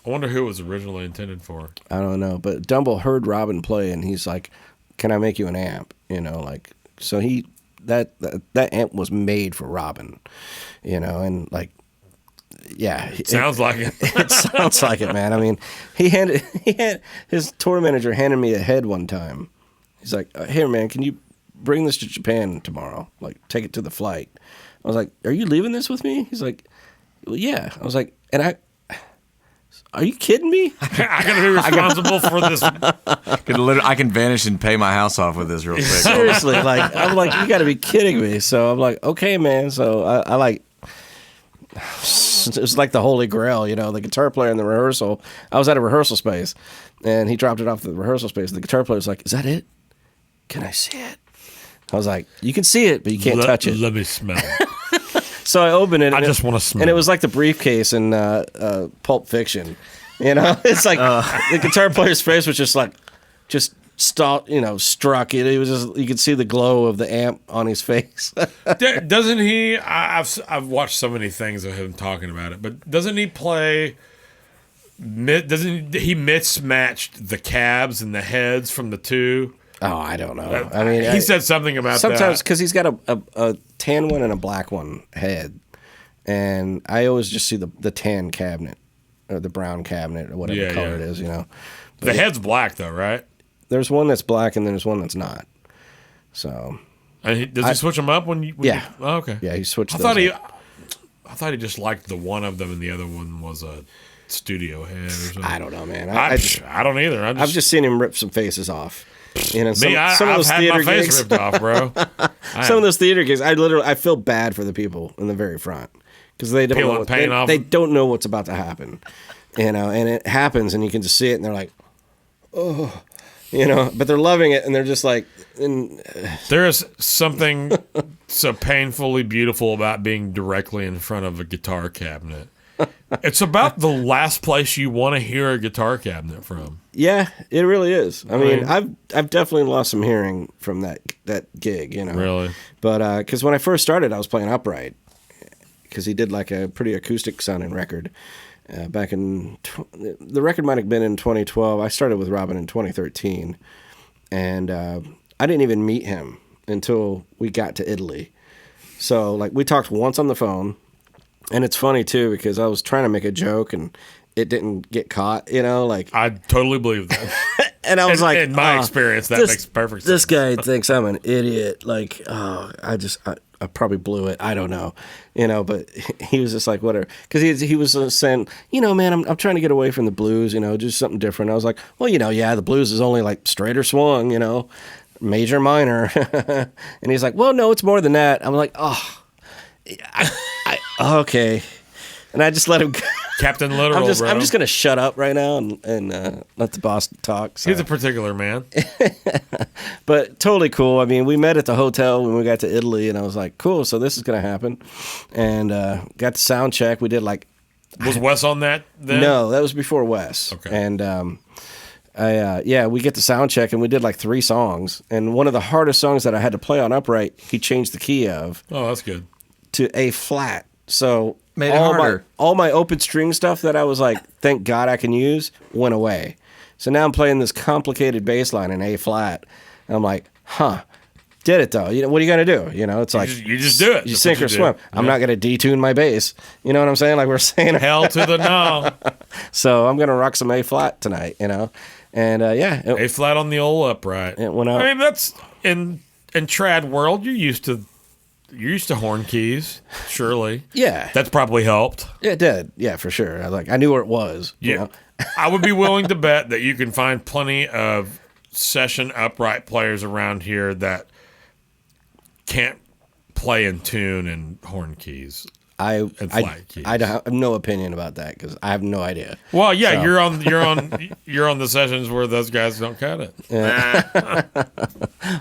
I wonder who it was originally intended for. I don't know, but Dumble heard Robben play, and he's like, "Can I make you an amp?" Like, so that amp was made for Robben, and like, yeah, Sounds like it. It sounds like it, man. I mean, he had his tour manager handed me a head one time. He's like, "Here, man, can you bring this to Japan tomorrow? Like, take it to the flight." I was like, "Are you leaving this with me?" He's like, "Well, yeah." I was like, "Are you kidding me?" I gotta be responsible for this. I can vanish and pay my house off with this real quick. Seriously, like, I'm like, "You got to be kidding me." So I'm like, "Okay, man." So I like, it was like the Holy Grail, the guitar player in the rehearsal. I was at a rehearsal space, and he dropped it off the rehearsal space. The guitar player was like, "Is that it? Can I see it?" I was like, "You can see it, but you can't touch it." Let me smell it. So I opened it. I just want to smell. And it was like the briefcase in Pulp Fiction. It's like the guitar player's face was just struck. It was just, you could see the glow of the amp on his face. Doesn't he? I've watched so many things of him talking about it, but doesn't he play? Doesn't he mismatched the cabs and the heads from the two? Oh, I don't know. I mean, he said something about sometimes that. because he's got a tan one and a black one head, and I always just see the tan cabinet or the brown cabinet or whatever color it is, But the head's black though, right? There's one that's black and then there's one that's not. So, and does he switch them up when you? Oh, okay. Yeah, he switched. I thought he just liked the one of them, and the other one was a studio head or something. I don't know, man. I don't either. I've just seen him rip some faces off. Some of I've those had theater my face gigs, ripped off, bro. Some of those theater gigs, I feel bad for the people in the very front because they don't know they don't know what's about to happen, and it happens, and you can just see it, and they're like, oh, but they're loving it, and they're just like, there is something so painfully beautiful about being directly in front of a guitar cabinet. It's about the last place you want to hear a guitar cabinet from. Yeah, it really is. I mean, I've definitely lost some hearing from that gig, Really? But because when I first started, I was playing upright because he did like a pretty acoustic sounding record back in the record might have been in 2012. I started with Robben in 2013, and I didn't even meet him until we got to Italy. So like we talked once on the phone. And it's funny, too, because I was trying to make a joke, and it didn't get caught, like... I totally believe that. And I was like... In my experience, that makes perfect sense. This guy thinks I'm an idiot. Like, I probably blew it. I don't know. But he was just like, whatever. Because he was saying, man, I'm trying to get away from the blues, do something different. I was like, well, the blues is only, like, straight or swung, major, minor. And he's like, well, no, it's more than that. I'm like, oh... okay, and I just let him. Captain Literal, I'm bro. just gonna shut up right now and let the boss talk. So. He's a particular man, but totally cool. I mean, we met at the hotel when we got to Italy, and I was like, cool. So this is gonna happen, and got the sound check. We did like. Was Wes on that then? No, that was before Wes. Okay, and we get the sound check, and we did like 3 songs, and one of the hardest songs that I had to play on upright, he changed the key of. Oh, that's good. To A flat. So made it harder. All my open string stuff that I was like, thank God I can use, went away. So now I'm playing this complicated bass line in A flat. And I'm like, did it though. What are you gonna do? It's like you just do it. You sink or swim. I'm not gonna detune my bass. You know what I'm saying? Like we're saying hell to the no. So I'm gonna rock some A flat tonight. And A flat on the old upright. It went out. I mean, that's in trad world. You're used to horn keys, surely. Yeah. That's probably helped. It did. Yeah, for sure. I knew where it was. Yeah. I would be willing to bet that you can find plenty of session upright players around here that can't play in tune and horn keys. I flat keys. I have no opinion about that because I have no idea. Well, yeah, So- you're on the sessions where those guys don't cut it.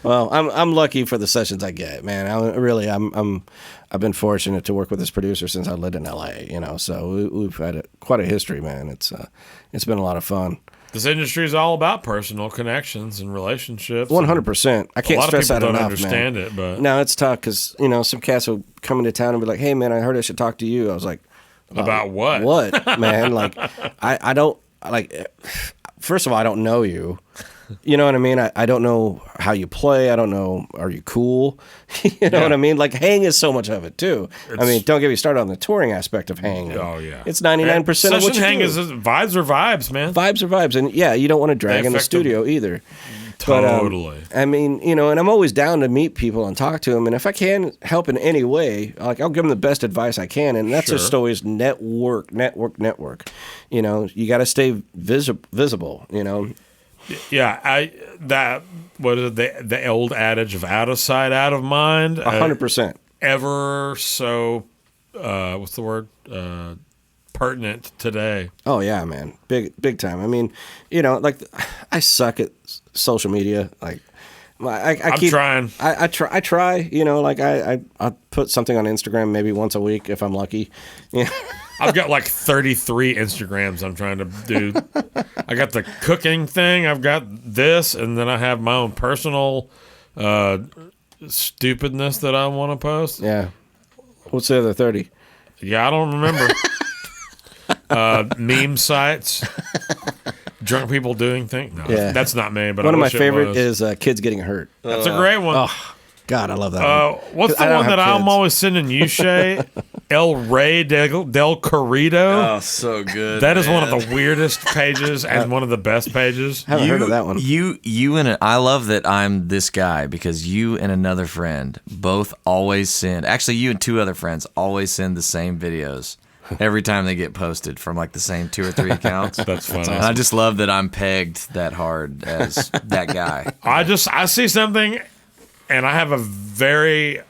Well, I'm lucky for the sessions I get, man. I've been fortunate to work with this producer since I lived in LA, so we've had quite a history, man. It's been a lot of fun. This industry is all about personal connections and relationships. 100%. I can't stress that A lot of people enough, don't understand man. it, but No, it's tough because some cats will come into town and be like, "Hey, man, I heard I should talk to you." I was like, about what? What, man? Like, I don't like. First of all, I don't know you. You know what I mean? I don't know how you play. I don't know. Are you cool? You know what I mean? Like, Hang is so much of it too. I mean, don't get me started on the touring aspect of Hang. Oh yeah, it's 99% of what you Hang do. is vibes are vibes, man. Vibes are vibes, and yeah, you don't want to drag in the studio either. Totally. But, I mean, and I'm always down to meet people and talk to them, and if I can help in any way, like I'll give them the best advice I can, and that's just always network. You got to stay visible. Yeah, what is it, the old adage of out of sight, out of mind? 100%. Ever so, what's the word? Pertinent today. Oh yeah, man, big time. I mean, like I suck at social media. Like, I'm trying. I try. Like I put something on Instagram maybe once a week if I'm lucky. Yeah. I've got like 33 Instagrams I'm trying to do. I got the cooking thing. I've got this, and then I have my own personal stupidness that I want to post. Yeah. What's the other 30? Yeah, I don't remember. Meme sites. Drunk people doing things. No, Yeah. that's not me. But One I of my wish it favorite was. is kids getting hurt. That's a great one. Oh God, I love that one. What's the I don't one have that I'm kids. always sending you, Shay? El Rey del Corrido. Oh, so good. That is one man. of the weirdest pages and one of the best pages. Haven't heard of that one. You and I love that I'm this guy because you and another friend both always send. Actually, you and two other friends always send the same videos every time they get posted from like the same 2 or 3 accounts. That's funny. And I just love that I'm pegged that hard as that guy. I see something, and I have a very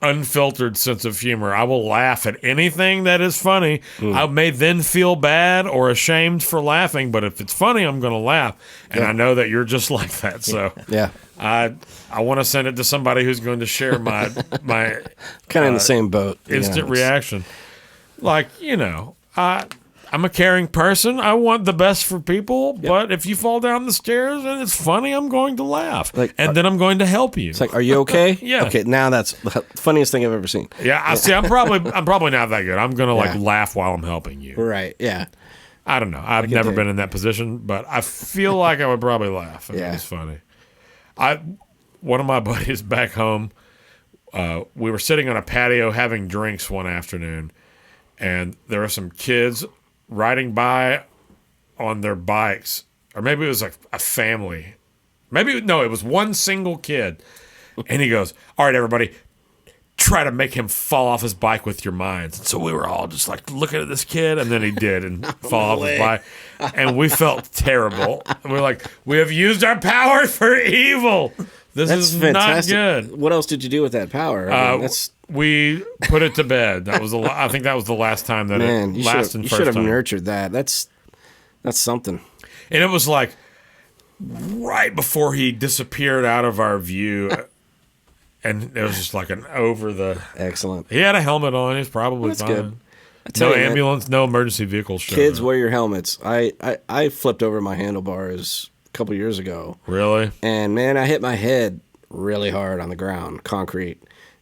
unfiltered sense of humor. I will laugh at anything that is funny. I may then feel bad or ashamed for laughing, but if it's funny, I'm going to laugh. And I know that you're just like that. So Yeah. I want to send it to somebody who's going to share my Kind of in the same boat. instant reaction. Like, I'm a caring person. I want the best for people, but if you fall down the stairs and it's funny, I'm going to laugh. And then I'm going to help you. It's like, are you okay? Yeah. Okay, now that's the funniest thing I've ever seen. Yeah, I see. I'm probably not that good. I'm gonna Yeah. laugh while I'm helping you. Right, yeah. I don't know. I've never been in that position, but I feel like I would probably laugh if it was funny. One of my buddies back home, we were sitting on a patio having drinks one afternoon, and there were some kids riding by on their bikes, or maybe it was like a family. It was one single kid. And he goes, "All right, everybody, try to make him fall off his bike with your minds." And so we were all just like looking at this kid, and then he did and fall off his bike. And we felt terrible. And we're like, we have used our power for evil. This That's is fantastic. not good. What else did you do with that power? I mean, that's We put it to bed. I think that was the last time that man. it You last should and you first should have time. nurtured that. That's something. And it was like right before he disappeared out of our view. And it was just like an over the. Excellent. He had a helmet on. He was probably That's fine. good. I tell No you, man, ambulance, no emergency vehicle showed kids up. wear your helmets. I flipped over my handlebars a couple years ago, Really? and man, I hit my head really hard on the ground, concrete.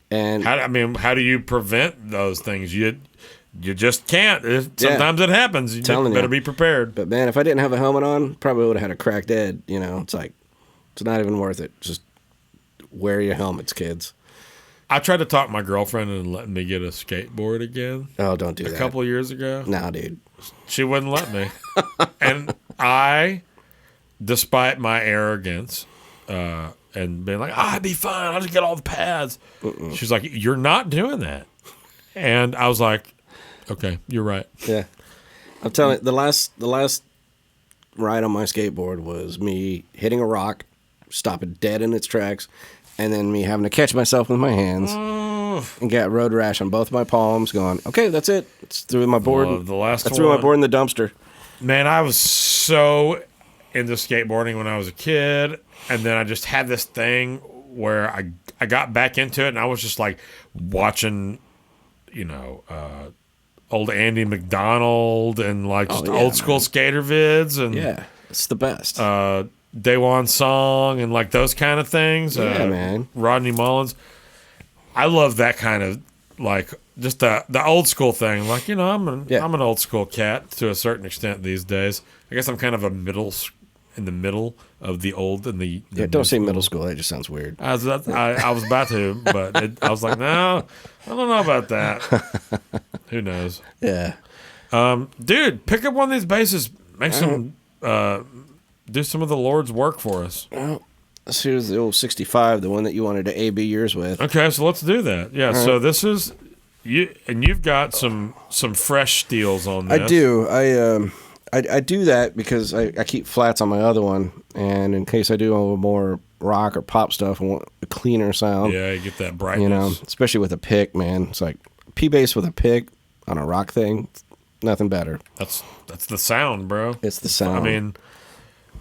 And How do you prevent those things? You just can't. Sometimes it happens. You Telling better you. be prepared. but man, if I didn't have a helmet on, probably would have had a cracked head. It's like it's not even worth it. Just wear your helmets, kids. I tried to talk my girlfriend into letting me get a skateboard again Oh, don't do a that. couple of years ago. Nah, dude. She wouldn't let me. And I, despite my arrogance and being like, I'd be fine. I'll just get all the pads. She's like, you're not doing that. And I was like, okay, you're right. Yeah, I'm telling you, the last ride on my skateboard was me hitting a rock, stopping dead in its tracks, and then me having to catch myself with my hands and got road rash on both my palms. Going, okay, that's it. It's threw my board. The last I threw my one. board in the dumpster. Man, I was so into skateboarding when I was a kid, and then I just had this thing where I got back into it, and I was just like watching, old Andy McDonald and like just old school skater vids and Yeah, it's the best. Daewon Song and like those kind of things. Yeah, man. Rodney Mullins. I love that kind of like just the old school thing. Like, I'm an old school cat to a certain extent these days. I guess I'm kind of in the middle of the old and the don't say middle school. That just sounds weird. I was about to, but I was like, no, I don't know about that. Who knows? Yeah. Dude, pick up one of these basses. Make some, do some of the Lord's work for us. Well, here's the old 65, the one that you wanted to AB yours with. Okay, so let's do that. Yeah, so this is you, and you've got some fresh steels on this. I do. I do that because I keep flats on my other one, and in case I do a little more rock or pop stuff, I want a cleaner sound. Yeah, you get that brightness. Especially with a pick, man. It's like P-bass with a pick on a rock thing, nothing better. That's the sound, bro. It's the sound. I mean,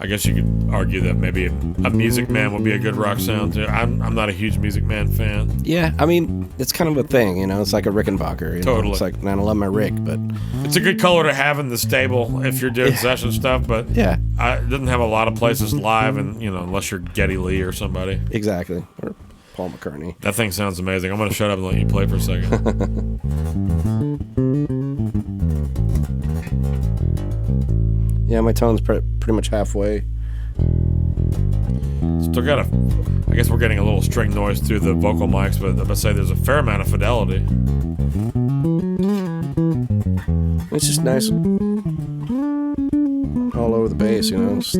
I guess you could argue that maybe a Music Man would be a good rock sound too. I'm not a huge Music Man fan. Yeah, I mean, it's kind of a thing, It's like a Rickenbacker. Totally. It's like, and I love my Rick, but It's a good color to have in the stable if you're doing session stuff, but yeah, it doesn't have a lot of places live, and unless you're Geddy Lee or somebody. exactly. Or Paul McCartney. That thing sounds amazing. I'm going to shut up and let you play for a second. Yeah, my tone's pretty much halfway. Still got I guess we're getting a little string noise through the vocal mics, but I'm going to say there's a fair amount of fidelity. It's just nice all over the bass, It's-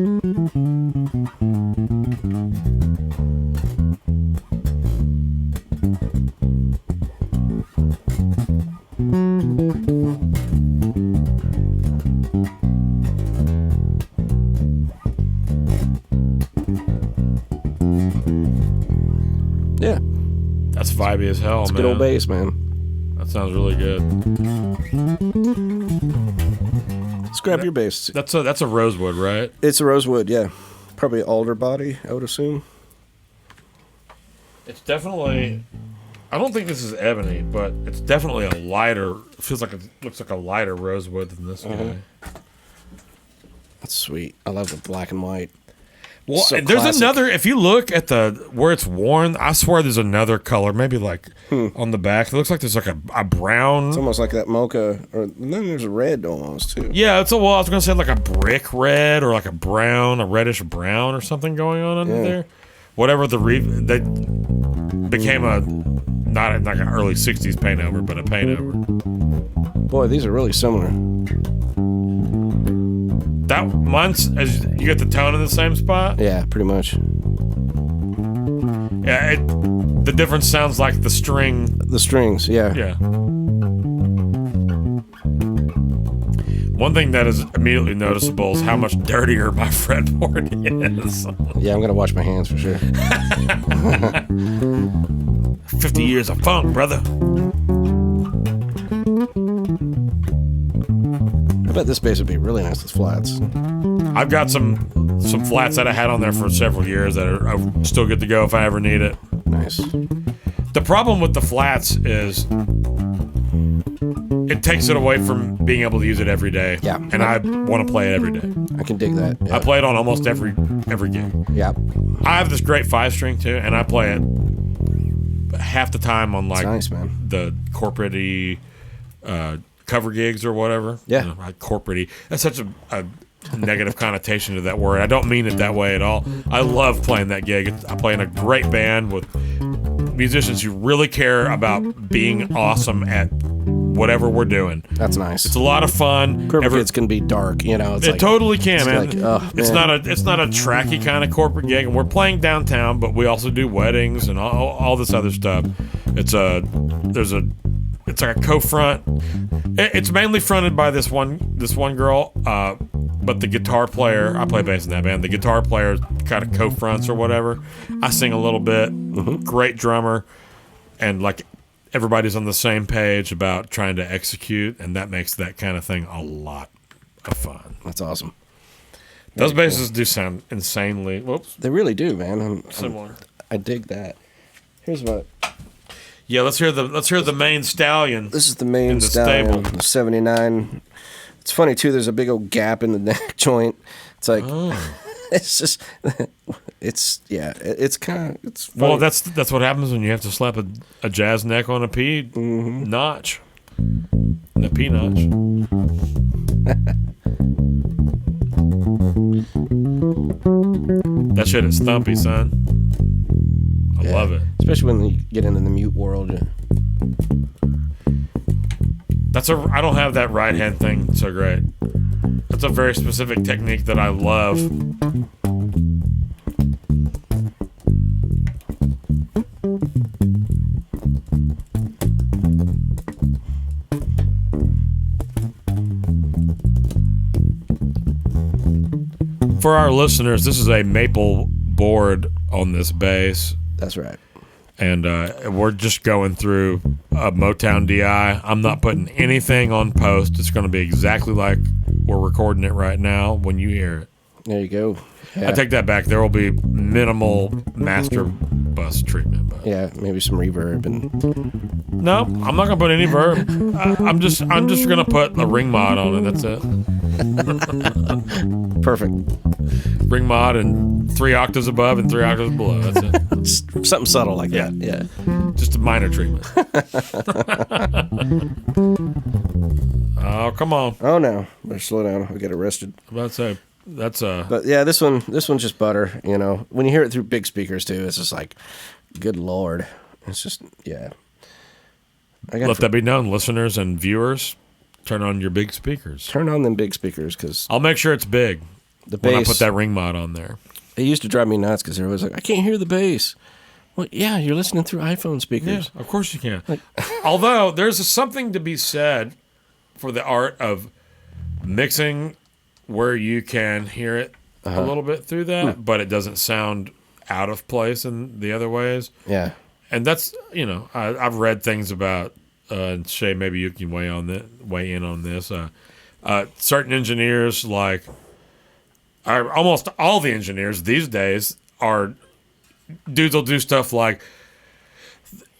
Yeah, That's vibey as hell, it's man. good old bass, man. That sounds really good. Let's grab your bass. That's a rosewood, right? It's a rosewood, yeah. Probably alder body, I would assume. It's definitely. I don't think this is ebony, but it's definitely a lighter. Looks like a lighter rosewood than this guy. That's sweet. I love the black and white. Well, So and there's classic. another. If you look at where it's worn, I swear there's another color. Maybe like on the back. It looks like there's like a brown. It's almost like that mocha, or and then there's a red almost too. Yeah, I was gonna say like a brick red or like a reddish brown or something going on under there. Whatever they became not like an early '60s paint over, but a paint over. Boy, these are really similar. That mine's as you get the tone in the same spot. Yeah, pretty much. Yeah, the difference sounds like the string. The strings, yeah. Yeah. One thing that is immediately noticeable is how much dirtier my fretboard is. Yeah, I'm gonna wash my hands for sure. 50 years of funk, brother. I bet this bass would be really nice with flats. I've got some flats that I had on there for several years that are still good to go if I ever need it. Nice. The problem with the flats is it takes it away from being able to use it every day. Yeah. And I want to play it every day. I can dig that. Yeah. I play it on almost every gig. Yeah. I have this great 5-string too, and I play it half the time on like It's nice, man. the corporate-y cover gigs or whatever. Yeah. Like corporate-y. That's such a negative connotation to that word. I don't mean it that way at all. I love playing that gig. I play in a great band with musicians who really care about being awesome at whatever we're doing. That's nice. It's a lot of fun. Corporate gigs can be dark, It's It like, totally can, it's man. like, oh, it's man. not a tracky kind of corporate gig, and we're playing downtown, but we also do weddings and all this other stuff. It's like a co-front. It's mainly fronted by this one girl, but the guitar player, I play bass in that band. The guitar player kind of co-fronts or whatever. I sing a little bit. Great drummer, and like everybody's on the same page about trying to execute, and that makes that kind of thing a lot of fun. That's awesome. Those basses do sound insanely. Whoops. They really do, man. Similar. I dig that. Here's what. Yeah, let's hear the main stallion. This is the main in the stallion, stable. the 79. It's funny too. There's a big old gap in the neck joint. It's like it's just it's kind of it's funny. Well, that's what happens when you have to slap a jazz neck on a P notch. The P notch. That shit is thumpy, son. I love it. Especially when you get into the mute world. I don't have that right hand thing so great. That's a very specific technique that I love. For our listeners, this is a maple board on this bass. That's right. And we're just going through a Motown DI. I'm not putting anything on post. It's going to be exactly like we're recording it right now when you hear it. There you go. Yeah. I take that back. There will be minimal master bus treatment. But Yeah, maybe some reverb and no, I'm not going to put any verb. I'm just going to put a ring mod on it. That's it. perfect. Ring mod and 3 octaves above and 3 octaves below. That's it. Something subtle like that. Yeah. Just a minor treatment. Oh, come on. Oh no, better slow down. I'll get arrested. I'm about to say that's But yeah, this one's just butter. You know, when you hear it through big speakers too, it's just like, good lord. It's just let that be known, listeners and viewers. Turn on your big speakers. Turn on them big speakers because I'll make sure it's big the when I bass. put that ring mod on there. It used to drive me nuts because everybody's like, I can't hear the bass. Well, yeah, you're listening through iPhone Yeah, speakers. of course you can. Although there's something to be said for the art of mixing where you can hear it a little bit through that, but it doesn't sound out of place in the other ways. Yeah. And that's, I've read things about, and Shay, maybe you can weigh in on this. Certain engineers, like almost all the engineers these days, are dudes will do stuff like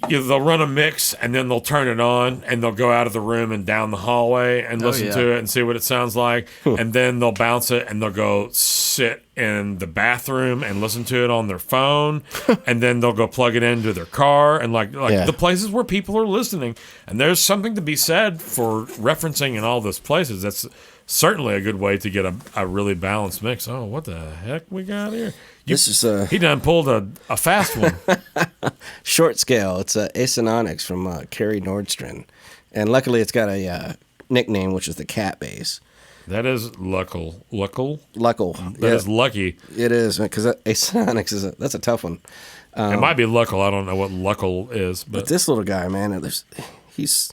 they'll run a mix and then they'll turn it on and they'll go out of the room and down the hallway and listen to it and see what it sounds like. And then they'll bounce it and they'll go sit in the bathroom and listen to it on their phone. And then they'll go plug it into their car and like the places where people are listening. And there's something to be said for referencing in all those places. That's certainly a good way to get a really balanced mix. Oh, what the heck we got here? This is He done pulled a fast one. short scale. It's Asenonics from Kerry Nordstrand. And luckily it's got a nickname, which is the cat bass. That is Luckle. Luckle. That is lucky. It is, because Asenonics that's a tough one. It might be Luckle. I don't know what Luckle is, But but this little guy, man, he's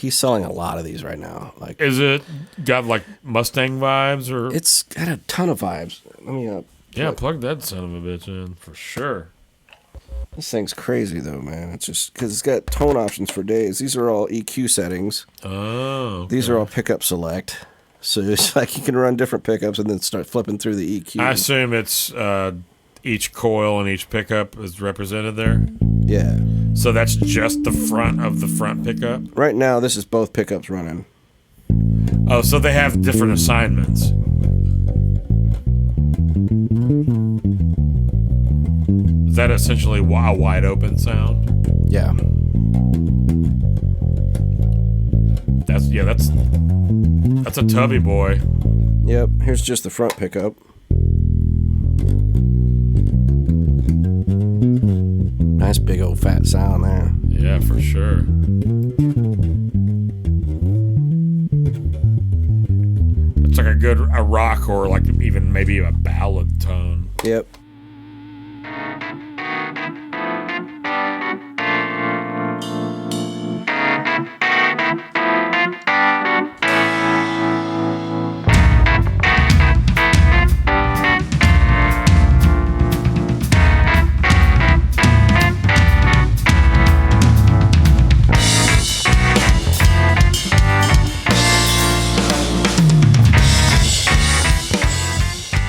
selling a lot of these right now. Like, is it got like Mustang vibes or? it's got a ton of vibes. Let me Plug that son of a bitch in for sure. This thing's crazy though, man. It's just because it's got tone options for days. These are all EQ settings. Oh, okay. These are all pickup select. So it's like you can run different pickups and then start flipping through the EQ. I assume it's each coil and each pickup is represented there. Yeah. So that's just the front of the front pickup. Right now, this is both pickups running. Oh, so they have different assignments. Is that essentially a wide open sound? Yeah. That's a tubby boy. Yep. Here's just the front pickup. Nice big old fat sound there. Yeah, for sure. It's like a rock or like even maybe a ballad tone. Yep.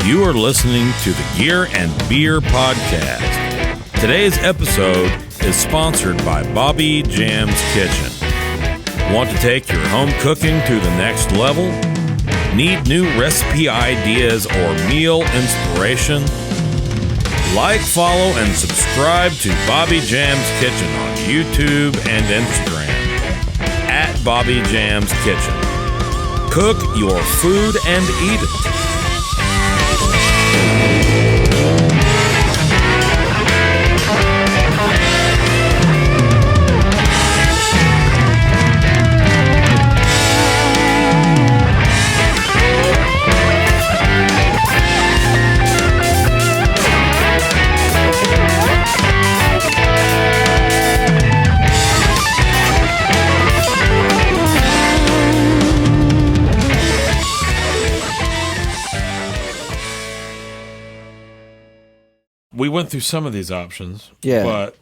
You are listening to the Gear and Beer Podcast. Today's episode is sponsored by Bobby Jam's Kitchen. Want to take your home cooking to the next level? Need new recipe ideas or meal inspiration? Like, follow, and subscribe to Bobby Jam's Kitchen on YouTube and Instagram at Bobby Jam's Kitchen. Cook your food and eat it. We went through some of these options, Yeah. but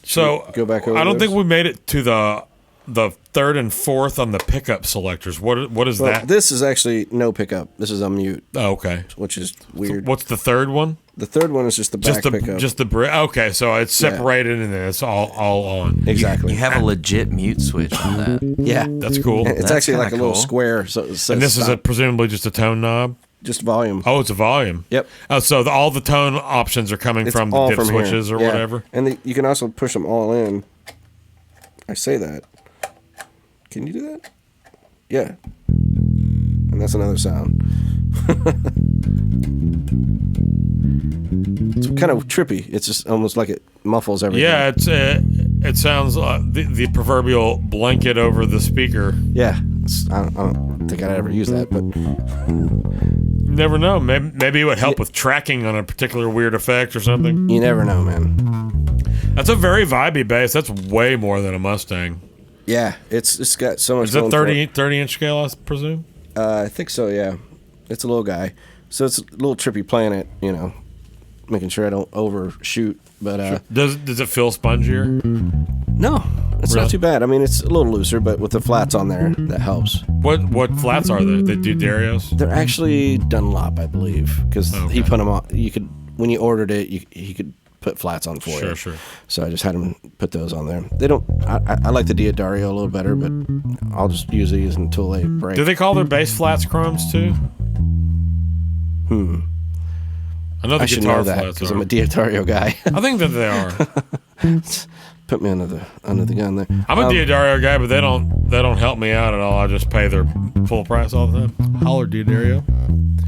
so Go back over I don't those? think we made it to the third and fourth on the pickup selectors. What is Well, that? this is actually no pickup. This is unmute, Oh, okay. which is weird. What's the third one? The third one is just the back pickup. Just the brick. Okay, so it's separated and then it's all on. exactly. You have a legit mute switch on that. yeah. That's cool. It's That's actually like a kinda little cool. square. So it says And this is stop. presumably just a tone knob. Just volume. Oh, it's a volume. Yep. Oh, so all the tone options are coming It's from the all dip from here. switches or Yeah. whatever. And you can also push them all in. I say that. Can you do that? Yeah. And that's another sound. It's kind of trippy. It's just almost like it muffles everything. Yeah, it sounds the proverbial blanket over the speaker. Yeah. I don't think I'd ever use that, but Never know. Maybe it would help with tracking on a particular weird effect or something. you never know, man. That's a very vibey bass. That's way more than a Mustang. Yeah, it's got so much. Is that going for it. 30 inch scale, I presume? I think so. Yeah, it's a little guy, so it's a little trippy playing it. You know, making sure I don't overshoot. But Does it feel spongier? no, it's Really? not too bad. I mean, it's a little looser, but with the flats on there, that helps. What flats are they? They do Darios? They're actually Dunlop, I believe, because he Okay. put them on. You could, when you ordered it, he could put flats on for you. Sure. So I just had him put those on there. They don't. I like the Diodario a little better, but I'll just use these until they break. Do they call their bass flats chromes too? I know the I should guitar know that flats because are. I'm a Diodario guy. I think that they are. Put me under the gun there. I'm a Diodario guy, but they don't help me out at all. I just pay their full price all the time. Holler, Diodario.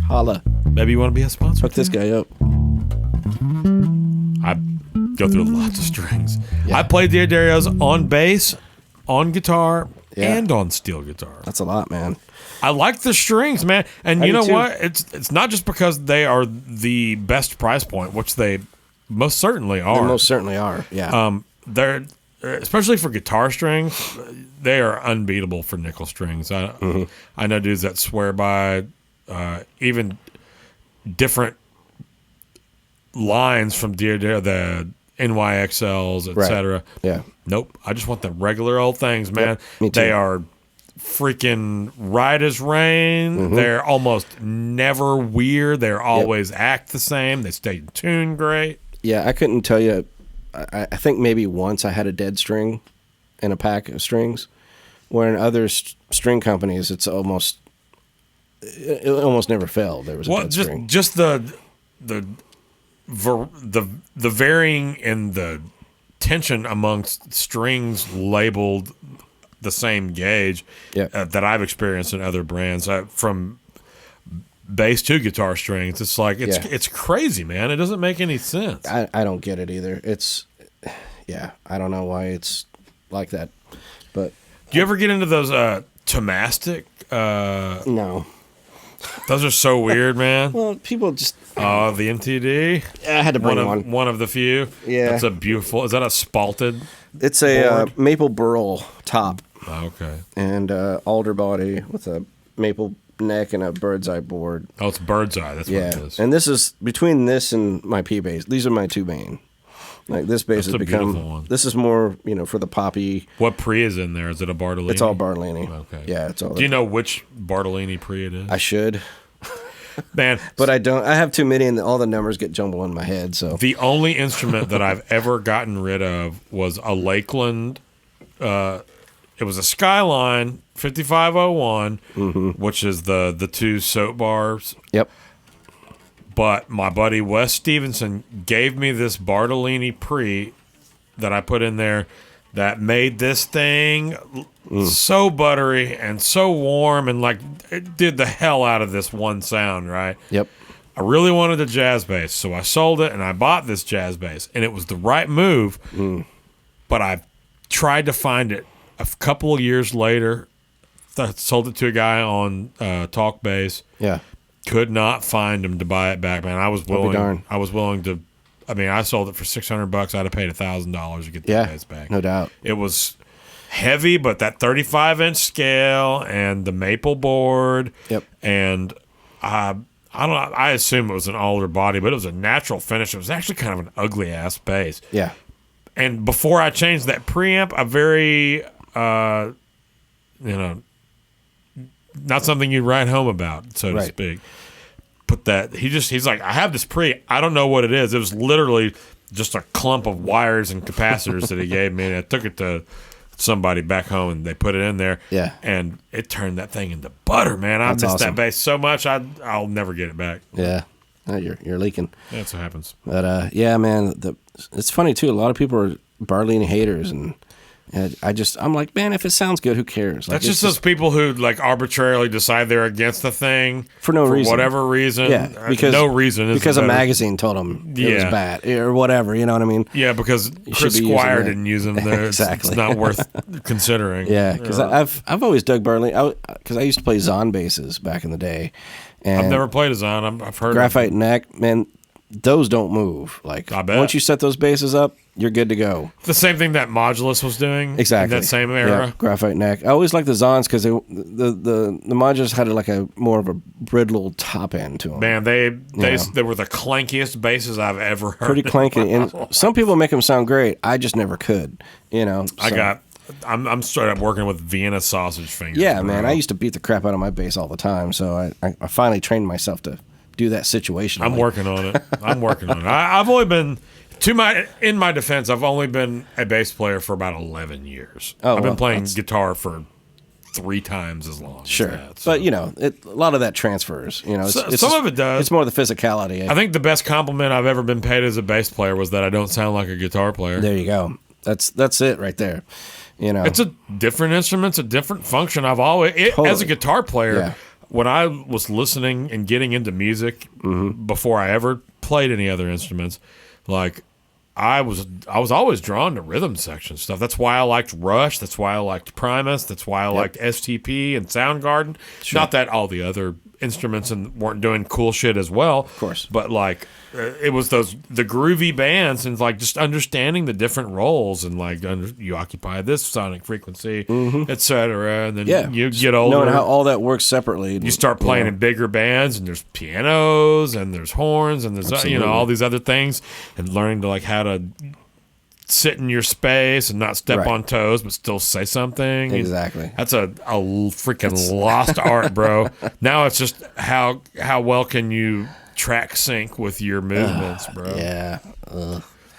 Holla. Maybe you want to be a sponsor. Hook this guy up. I go through lots of strings. Yeah. I play Diodarios on bass, on guitar, Yeah. and on steel guitar. That's a lot, man. I like the strings, man. And you do know too. what? It's not just because they are the best price point, which they most certainly They are. most certainly are. Yeah. They're especially for guitar strings, they are unbeatable for nickel strings. I know dudes that swear by even different lines from the NYXLs, etc. Yeah. Nope. I just want the regular old things, man. Yep, me too. They are freaking right as rain. Mm-hmm. They're almost never weird. They're always act the same. They stay in tune great. Yeah, I couldn't tell you. I think maybe once I had a dead string in a pack of strings, where in other string companies, it almost never failed. There was a Well, dead string. just the varying in the tension amongst strings labeled the same gauge Yeah. that I've experienced in other brands from bass to guitar strings. It's like Yeah. it's crazy, man. It doesn't make any sense. I don't get it either. I don't know why it's like that, but Do you ever get into those Tomastic? no. Those are so weird, man. Well, people just. Oh, the MTD. I had to bring one. One of the few. Yeah. That's a beautiful. Is that a spalted? It's a board? maple burl top Oh, okay. and alder body with a maple neck and a bird's eye board. Oh, it's bird's eye. That's what it Yeah, is. and this is between this and my P bass. These are my two main. Like this bass That's has a beautiful become. one. This is more, for the poppy. What pre is in there? Is it a Bartolini? It's all Bartolini. Okay. Yeah, it's all. Do you know which Bartolini pre it is? I should. Man, But I don't. I have too many, and all the numbers get jumbled in my head. So the only instrument that I've ever gotten rid of was a Lakeland. It was a Skyline 5501, which is the two soap bars. yep. But my buddy Wes Stevenson gave me this Bartolini Pre that I put in there that made this thing so buttery and so warm, and like it did the hell out of this one sound, right? Yep. I really wanted a jazz bass, so I sold it and I bought this jazz bass, and it was the right move. But I tried to find it a couple of years later. Sold it to a guy on Talk Bass. Yeah. Could not find him to buy it back, man. I was willing. darned. I was willing to. I mean, I sold it for $600. I'd have paid $1,000 to get the bass back. No doubt. It was heavy, but that 35-inch scale and the maple board. Yep. And I don't know. I assume it was an alder body, but it was a natural finish. It was actually kind of an ugly ass bass. Yeah. And before I changed that preamp, a very, not something you'd write home about, so to Right. speak. But that he's like, I have this pre. I don't know what it is. It was literally just a clump of wires and capacitors that he gave me, and I took it to somebody back home, and they put it in there. Yeah. And it turned that thing into butter, man. I That's missed awesome. that bass so much. I'll never get it back. Yeah. No, you're leaking. That's what happens. But yeah, man, it's funny too. A lot of people are Bartolini haters, and I'm like, man, if it sounds good, who cares? Like, That's just those people who like arbitrarily decide they're against the thing For no reason. whatever reason. Yeah, because no reason is because a better. magazine told them it was Yeah. bad or whatever. You know what I mean? Yeah, because should Chris be using Squire that. didn't use them there. Exactly. It's not worth considering. Yeah, because I've always dug Bartolini because I used to play Zahn basses back in the day, and I've never played a Zahn. I've heard graphite of neck, man. Those don't move. Like I bet. once you set those basses up, you're good to go. the same thing that Modulus was doing. Exactly. In that same era. Yeah, graphite neck. I always liked the Zahns because the Modulus had like a more of a brittle top end to them. Man, they Yeah. they were the clankiest basses I've ever heard. Pretty clanky, and some people make them sound great. I just never could. You know. I'm straight up working with Vienna sausage fingers. Yeah, bro. man. I used to beat the crap out of my bass all the time, so I finally trained myself to do that situation. I'm working on it. I've only been in my defense. I've only been a bass player for about 11 years. Oh, I've been well, playing that's- guitar for 3 times as long. Sure, as that, so. but you know, a lot of that transfers. You know, it's Some of it does. It's more the physicality. I think the best compliment I've ever been paid as a bass player was that I don't sound like a guitar player. There you go. That's it right there. You know, It's a different instrument. It's a different function. As a Totally. guitar player, Yeah. when I was listening and getting into music before I ever played any other instruments, like I was always drawn to rhythm section stuff. That's why I liked Rush. That's why I liked Primus. That's why I liked STP and Soundgarden. Not that all the other instruments weren't doing cool shit as well, of course. But like it was the groovy bands and like just understanding the different roles and like you occupy this sonic frequency, etc. And then yeah, you just get older. knowing how all that works separately. You start playing know. in bigger bands, and there's pianos, and there's horns, and there's Absolutely. all these other things, and learning to like how to sit in your space and not step Right. on toes, but still say something. Exactly. That's a freaking lost art, bro. Now it's just how well can you track sync with your movements, bro? Yeah.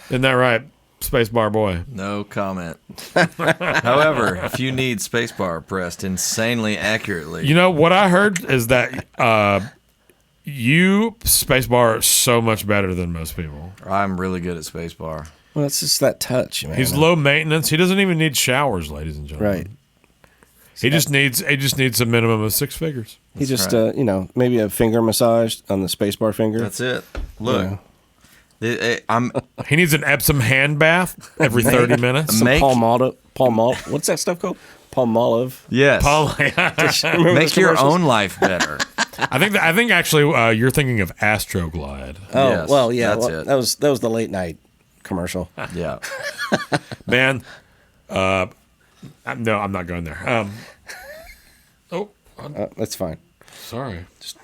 Isn't that right, Spacebar Boy? No comment. However, if you need spacebar pressed insanely accurately, You know what I heard is that you Spacebar are so much better than most people. I'm really good at spacebar. Well, it's just that touch, man. He's low maintenance. He doesn't even need showers, ladies and gentlemen. Right. He just needs a minimum of 6 figures. He just, right. maybe a finger massage on the spacebar finger. That's it. Look, I'm He needs an Epsom hand bath every 30 minutes. Some Make- Palmolive. What's that stuff called? Palmolive. yes. Remember Make those your commercials? own life better. I think actually you're thinking of Astroglide. Oh, Yes, well, yeah. that's Well, it. that was the late night commercial. Yeah. Man, no, I'm not going there. That's fine. Sorry. Just,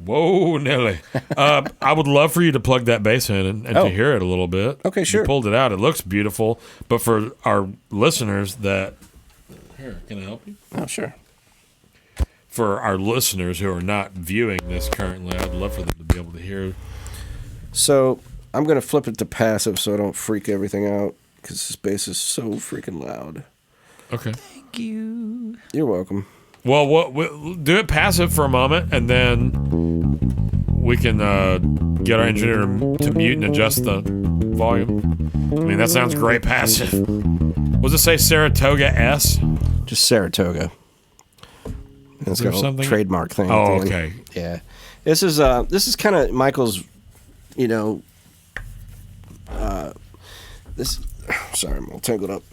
Whoa, Nelly. I would love for you to plug that bass in and Oh. to hear it a little bit. Okay, sure. You pulled it out. It looks beautiful. But for our listeners here, can I help you? Oh, sure. for our listeners who are not viewing this currently, I'd love for them to be able to hear. So I'm going to flip it to passive so I don't freak everything out because this bass is so freaking loud. Okay. Thank you. You're welcome. Well, we'll do it passive for a moment, and then we can get our engineer to mute and adjust the volume. I mean, that sounds great passive. Was it say Saratoga S? Just Saratoga. And it's got a something? trademark thing. Oh, at the okay. end. Yeah. This is kind of Michael's, you know, sorry, I'm all tangled up.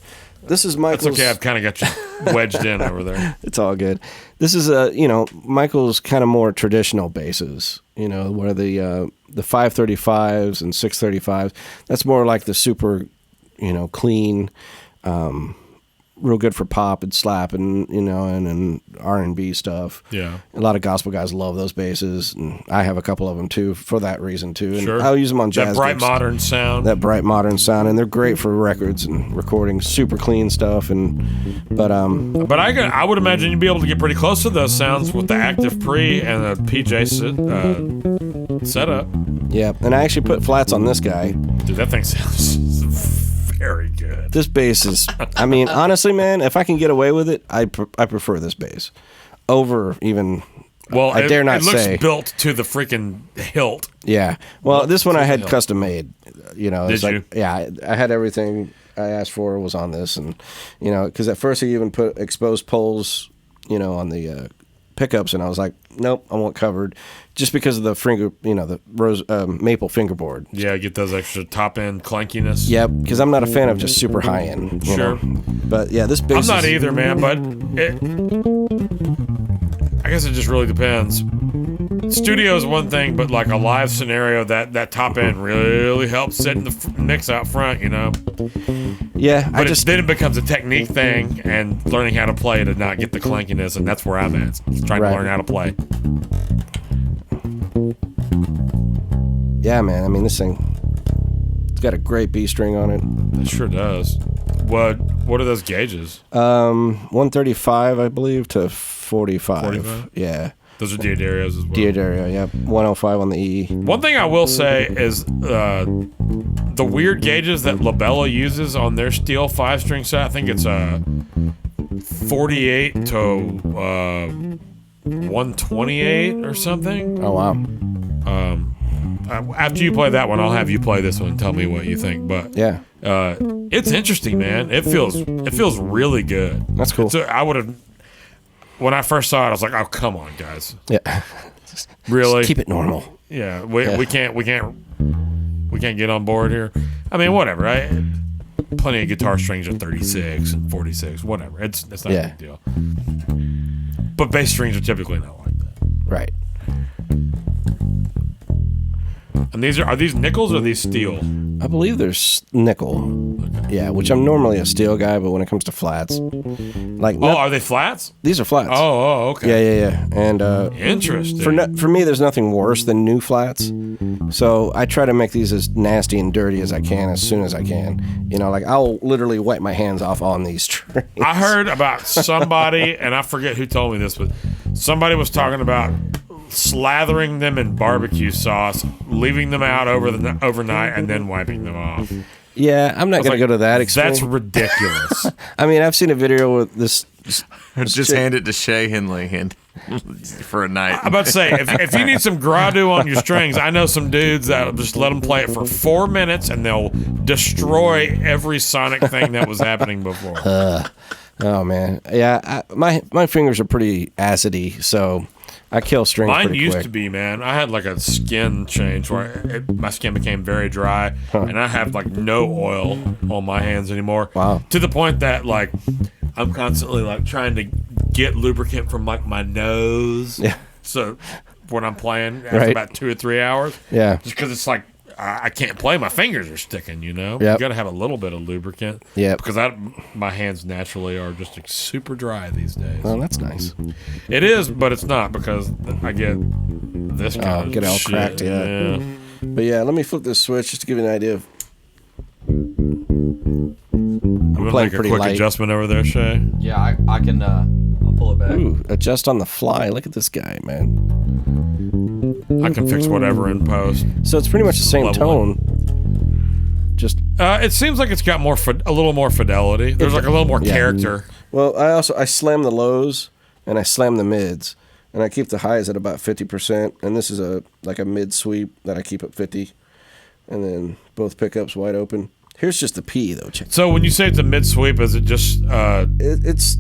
This is Michael's. That's okay. I've kind of got you wedged in over there. It's all good. This is Michael's kind of more traditional basses, where the 535s and 635s, that's more like the super, clean, real good for pop and slap and R&B stuff. Yeah. A lot of gospel guys love those basses, and I have a couple of them too for that reason too. And Sure. I'll use them on jazz. That bright gigs. modern sound. That bright modern sound, and they're great for records and recording, super clean stuff. But I would imagine you'd be able to get pretty close to those sounds with the active pre and the PJ setup. yeah, and I actually put flats on this guy. Dude, that thing sounds very good. This bass is, I mean, honestly, man, if I can get away with it, I prefer this bass over even. Well, I dare not it looks say. built to the freaking hilt. Yeah. Well, this one I had Hill. custom made. It's Did you? Yeah, I had everything I asked for was on this, and because at first he even put exposed poles, on the pickups, and I was like, nope, I want covered, just because of the finger, the rose maple fingerboard. Yeah, get those extra top end clankiness. Yep, because I'm not a fan of just super high end. Sure. But yeah, this bass. I'm not either, man, but I guess it just really depends. Studio is one thing, but like a live scenario, that top end really helps setting the mix out front, Yeah, But then it becomes a technique thing and learning how to play to not get the clankiness, and that's where I'm at. It's trying Right. to learn how to play. Yeah, man. I mean, this thing, it's got a great B string on it. It sure does. What are those gauges? 135, I believe, to 45. 45? Yeah. Those are Diodarios as well. Diodario, yeah. 105 on the E. One thing I will say is the weird gauges that Labella uses on their steel 5-string set. I think it's 48 to 128 or something. Oh, wow. After you play that one, I'll have you play this one and tell me what you think. But Yeah. it's interesting, man. It feels really good. That's cool. So I would have, when I first saw it, I was like, oh, come on, guys. Yeah. Really? Just keep it normal. Yeah, we can't get on board here. I mean, whatever. Plenty of guitar strings are 36 and 46, whatever. It's not a big deal. But bass strings are typically not like that. Right. And are these nickels or these steel? I believe there's nickel. Yeah, which I'm normally a steel guy, but when it comes to flats, Are they flats? these are flats. Okay. Yeah. And Interesting. for me, there's nothing worse than new flats. So I try to make these as nasty and dirty as I can, as soon as I can. I'll literally wipe my hands off on these strings. I heard about somebody, and I forget who told me this, but somebody was talking about slathering them in barbecue sauce, leaving them out overnight, and then wiping them off. Yeah, I'm not going to go to that extreme. That's ridiculous. I mean, I've seen a video with this. Just hand it to Shay Henley and for a night. I'm about to say, if you need some gradu on your strings, I know some dudes that'll just let them play it for 4 minutes and they'll destroy every sonic thing that was happening before. Oh man, yeah, my fingers are pretty acidy, so I kill strings. Mine pretty used quick. to be, man. I had like a skin change where my skin became very dry, and I have like no oil on my hands anymore. Wow. To the point that like I'm constantly like trying to get lubricant from like my nose. Yeah. So when I'm playing after Right. about 2 or 3 hours. Yeah. Just because it's like I can't play. My fingers are sticking. You Yep. got to have a little bit of lubricant. Yep. Because my hands naturally are just like, super dry these days. Oh, that's nice. It is, but it's not because I get this kind of get all shit. cracked, yeah. But yeah, let me flip this switch just to give you an idea of. I'm gonna playing make a pretty quick light. adjustment over there, Shay. Yeah, I can. I'll pull it back. Ooh, adjust on the fly. Look at this guy, man. I can fix whatever in post. So it's pretty much the same Level tone. Just It seems like it's got a little more fidelity. There's like a little more character. well, I slam the lows and I slam the mids, and I keep the highs at about 50%. And this is a mid sweep that I keep at 50, and then both pickups wide open. Here's just the P though. Check. So when you say it's a mid sweep, is it just It's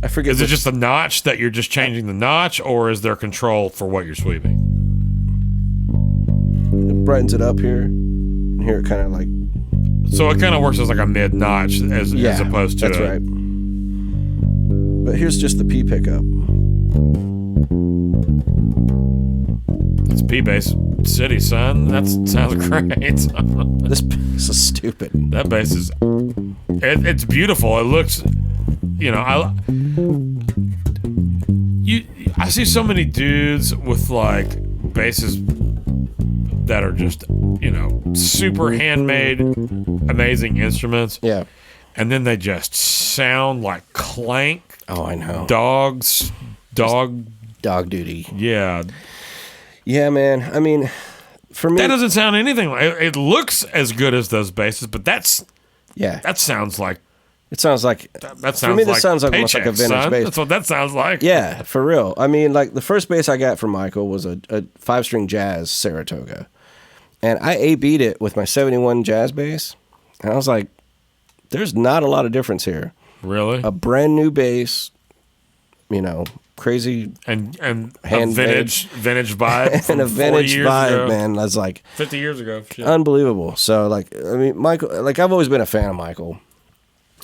I forget. is it just a notch that you're just changing the notch, or is there control for what you're sweeping? It brightens it up here, and here it kind of like. So it kind of works as like a mid notch as opposed to that's right. But here's just the P pickup. It's P-bass city, son. That sounds great. This is stupid. That bass is it's beautiful. It looks, I see so many dudes with like basses that are just, super handmade, amazing instruments. Yeah. And then they just sound like clank. Oh, I know. Dog. Dog duty. Yeah. Yeah, man. I mean, for me, That doesn't sound anything like it. Looks as good as those basses, but that sounds like it sounds like that sounds for me. This like sounds like almost like a Paychex, vintage son. bass. That's what that sounds like. Yeah, for real. I mean, like the first bass I got from Michael was a 5-string jazz Saratoga, and I A-B'd it with my 71 jazz bass, and I was like, "There's not a lot of difference here." Really? A brand new bass, crazy and a hand vintage vibe from and a 40 vintage years vibe, ago. man. I was like, 50 years ago. Shit. unbelievable. So, Michael, I've always been a fan of Michael,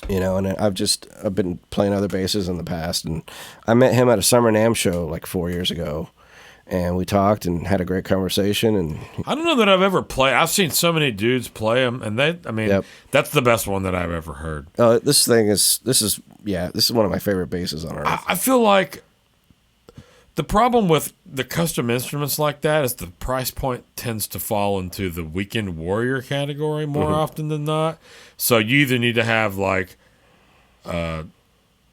and I've been playing other basses in the past, and I met him at a Summer NAMM show like 4 years ago, and we talked and had a great conversation. And I don't know that I've ever played. I've seen so many dudes play them, and Yep. that's the best one that I've ever heard. this is one of my favorite basses on earth. I feel like the problem with the custom instruments like that is the price point tends to fall into the weekend warrior category more often than not. So you either need to have like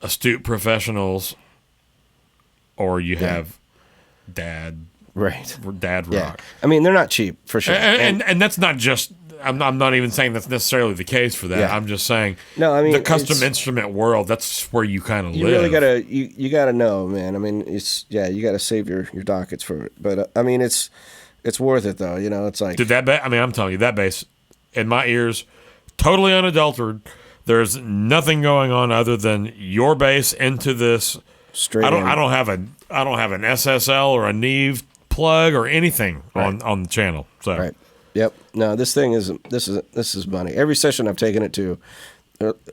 astute professionals, or you have dad Right. rock. Yeah. I mean, they're not cheap for sure. And that's not just. I'm not even saying that's necessarily the case for that. Yeah. I'm just saying. No, I mean, the custom it's- instrument world. That's where you kind of live. You really gotta you gotta know, man. I mean, you gotta save your dockets for it. But I mean, it's worth it though. It's like Dude, I'm telling you, that bass in my ears, totally unadulterated. There's nothing going on other than your bass into this. straight. I don't have an SSL or a Neve plug or anything on the channel. So Right. Yep. No, this is money. Every session I've taken it to,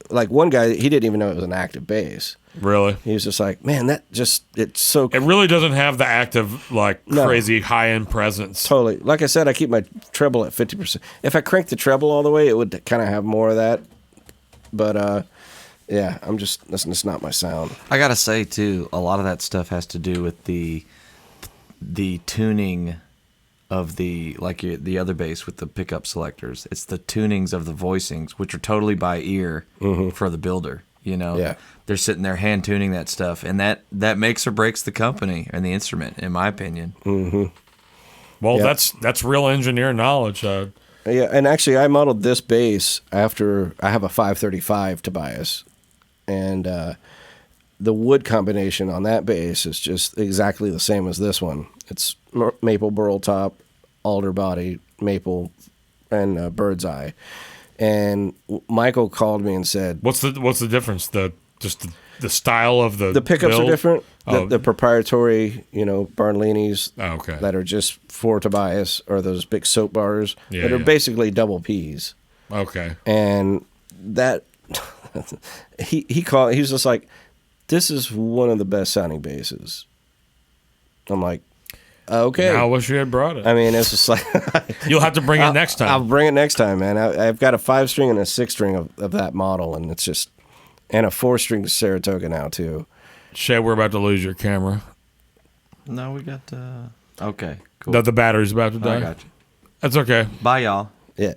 like one guy, he didn't even know it was an active bass. really, He was just like, man, it's so it really doesn't have the active No. crazy high end presence. totally. Like I said, I keep my treble at 50%. If I crank the treble all the way, it would kind of have more of that. But yeah, that's just not my sound. I gotta say too, a lot of that stuff has to do with the tuning of the other bass with the pickup selectors. It's the tunings of the voicings, which are totally by ear for the builder. Yeah. They're sitting there hand tuning that stuff, and that makes or breaks the company and the instrument, in my opinion. Well, Yeah. that's real engineer knowledge. Yeah, and actually, I modeled this bass after I have a 535 Tobias, and the wood combination on that bass is just exactly the same as this one. It's maple burl top, alder body, maple, and bird's eye. And Michael called me and said, What's the difference? The style of the pickups build? are different. Oh. The proprietary, Barnlinis Oh, okay. that are just for Tobias, or those big soap bars Yeah, that are yeah. basically double Ps. Okay. And that he called. He was just like, "This is one of the best sounding basses." I'm like, "Okay." Now I wish you had brought it. I mean, it's just like You'll have to bring it next time. I'll bring it next time, man. I've got a 5-string and a 6-string of that model, and it's just and a 4-string Saratoga now too. Shay, we're about to lose your camera. No, we got. Okay, cool. The battery's about to die. I got you. That's okay. Bye, y'all. Yeah,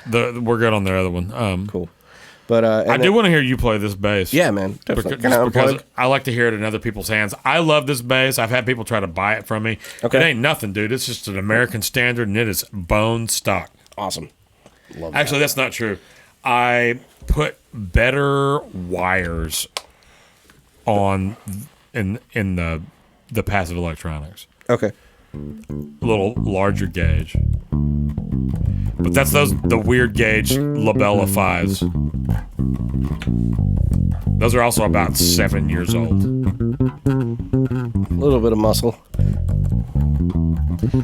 We're good on the other one. cool. But I do want to hear you play this bass. Yeah, man. Definitely. Because, Can I because unplug? I like to hear it in other people's hands. I love this bass. I've had people try to buy it from me. Okay. It ain't nothing, dude. It's just an American standard, and it is bone stock. Awesome. Love Actually, that's not true. I put better wires on in the passive electronics. that. Okay. A little larger gauge. But that's the weird gauge Labella 5s. Those are also about 7 years old. A little bit of muscle.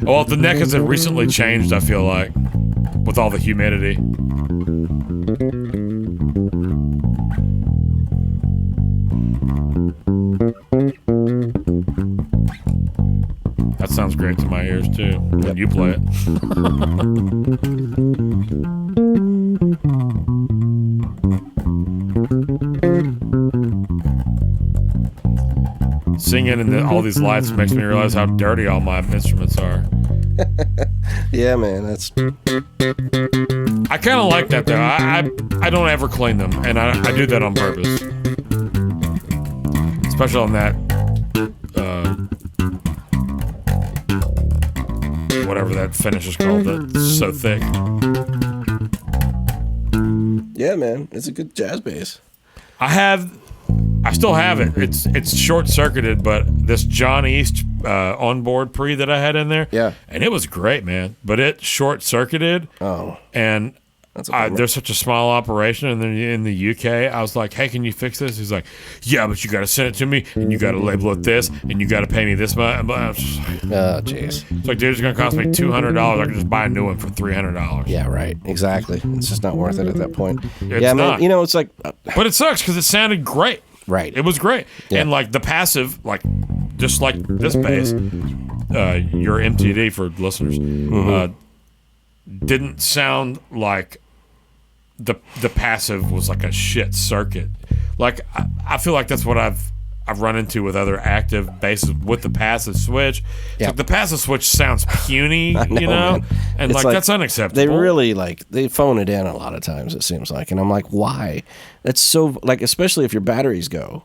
Well, the neck has recently changed, I feel like, with all the humidity. That sounds great to my ears, too, when you play it. Singing in all these lights makes me realize how dirty all my instruments are. Yeah, man. That's I kind of like that, though. I don't ever clean them, and I do that on purpose. Especially on that, whatever that finish is called, that's so thick. yeah, man. It's a good jazz bass. I still have it. It's short circuited, but this John East onboard pre that I had in there, Yeah. and it was great, man. But it short circuited, Oh, and that's a bummer. there's such a small operation, and then in the UK, I was like, "Hey, can you fix this?" He's like, "Yeah, but you got to send it to me, and you got to label it this, and you got to pay me this much." Oh, jeez. It's like, dude, it's gonna cost me $200. I can just buy a new one for $300. Yeah, right. Exactly. It's just not worth it at that point. It's yeah, man. not. You know, it's like But it sucks because it sounded great. right. It was great. Yeah. And like the passive, like just like this bass, your MTD for listeners, didn't sound like the passive was like a shit circuit. Like I feel like that's what I've run into with other active basses with the passive switch. It's Yeah. like the passive switch sounds puny, know, you know? man. And It's like that's unacceptable. They really they phone it in a lot of times. It seems like, and I'm like, why? That's so like, especially if your batteries go,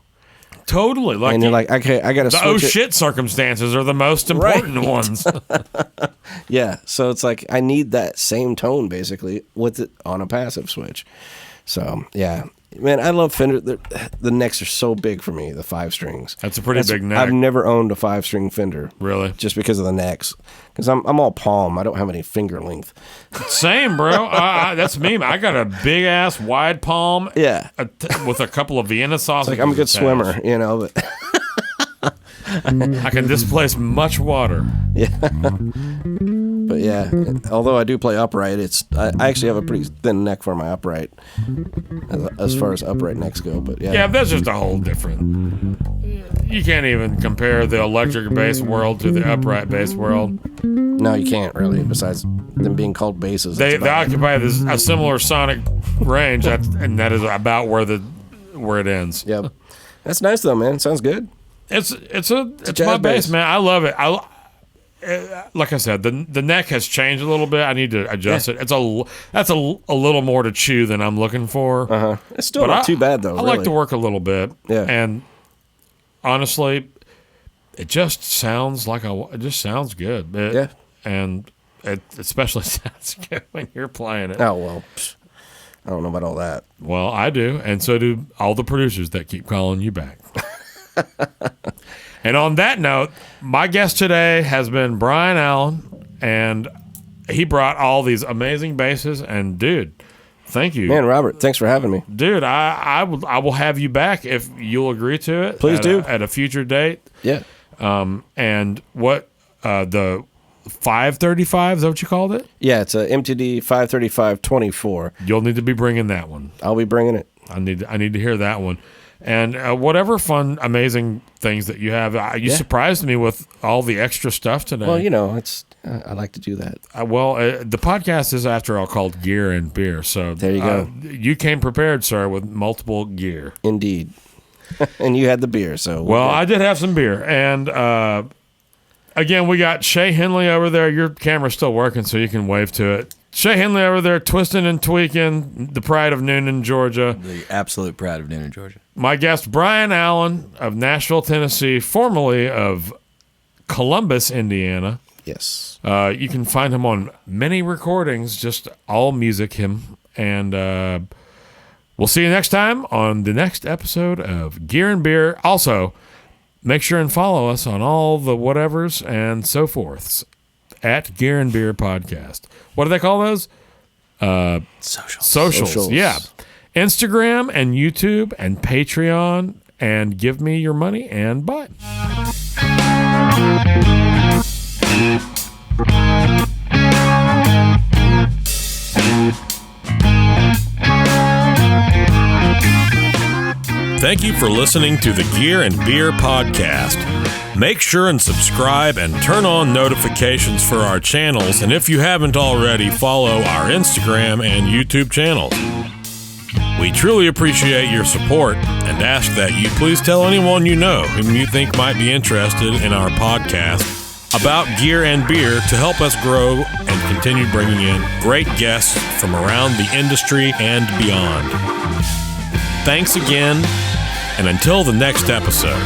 totally like and you're like, okay, I got to the switch oh it. shit circumstances are the most important ones. Yeah, so it's like I need that same tone basically with it on a passive switch. So yeah, man, I love Fender. The necks are so big for me. The 5 strings. That's a pretty big neck. I've never owned a 5-string Fender. Really? Just because of the necks. Because I'm all palm. I don't have any finger length. Same, bro. That's me. I got a big ass wide palm. Yeah. With a couple of Vienna sausages. Like I'm a good attached. swimmer, you know. But I can displace much water. But yeah, although I do play upright, I actually have a pretty thin neck for my upright, as far as upright necks go. But yeah, Yeah, that's just a whole different. You can't even compare the electric bass world to the upright bass world. no, you can't really. Besides them being called basses, They that's about it. occupy a similar sonic range, and that is about where it ends. Yep, that's nice though, man. Sounds good. It's my jazz bass, bass. man. I love it. Like I said, the neck has changed a little bit. I need to adjust it. That's a little more to chew than I'm looking for. It's still not too bad though. I really. like to work a little bit. Yeah. And honestly, it just sounds it just sounds good. Yeah. And it especially sounds good when you're playing it. Oh well, I don't know about all that. Well, I do, and so do all the producers that keep calling you back. And on that note, my guest today has been Brian Allen, and he brought all these amazing basses. And dude, thank you, Man, Robert, thanks for having me. dude. I will have you back if you'll agree to it. Please do. At a future date. Yeah, And what the 535? Is that what you called it? yeah, it's a MTD 535-24. You'll need to be bringing that one. I'll be bringing it. I need to hear that one. And whatever fun, amazing things that you have. You Yeah. surprised me with all the extra stuff today. Well, you know, it's I like to do that. The podcast is, after all, called Gear and Beer. So There you go. You came prepared, sir, with multiple gear. Indeed. And you had the beer, so Well, I did have some beer, and again, we got Shay Henley over there. Your camera's still working, so you can wave to it. Shay Henley over there, twisting and tweaking, the pride of Noonan, Georgia. The absolute pride of Noonan, Georgia. My guest, Brian Allen of Nashville, Tennessee, formerly of Columbus, Indiana. Yes. You can find him on many recordings, just all music, him. And we'll see you next time on the next episode of Gear and Beer. Also, make sure and follow us on all the whatevers and so forths at Gear and Beer Podcast. What do they call those? Socials. Yeah. Instagram and YouTube and Patreon, and give me your money and bye. Thank you for listening to the Gear and Beer Podcast. Make sure and subscribe and turn on notifications for our channels, and if you haven't already, follow our Instagram and YouTube channels. We truly appreciate your support and ask that you please tell anyone you know whom you think might be interested in our podcast about gear and beer to help us grow and continue bringing in great guests from around the industry and beyond. Thanks again, and until the next episode.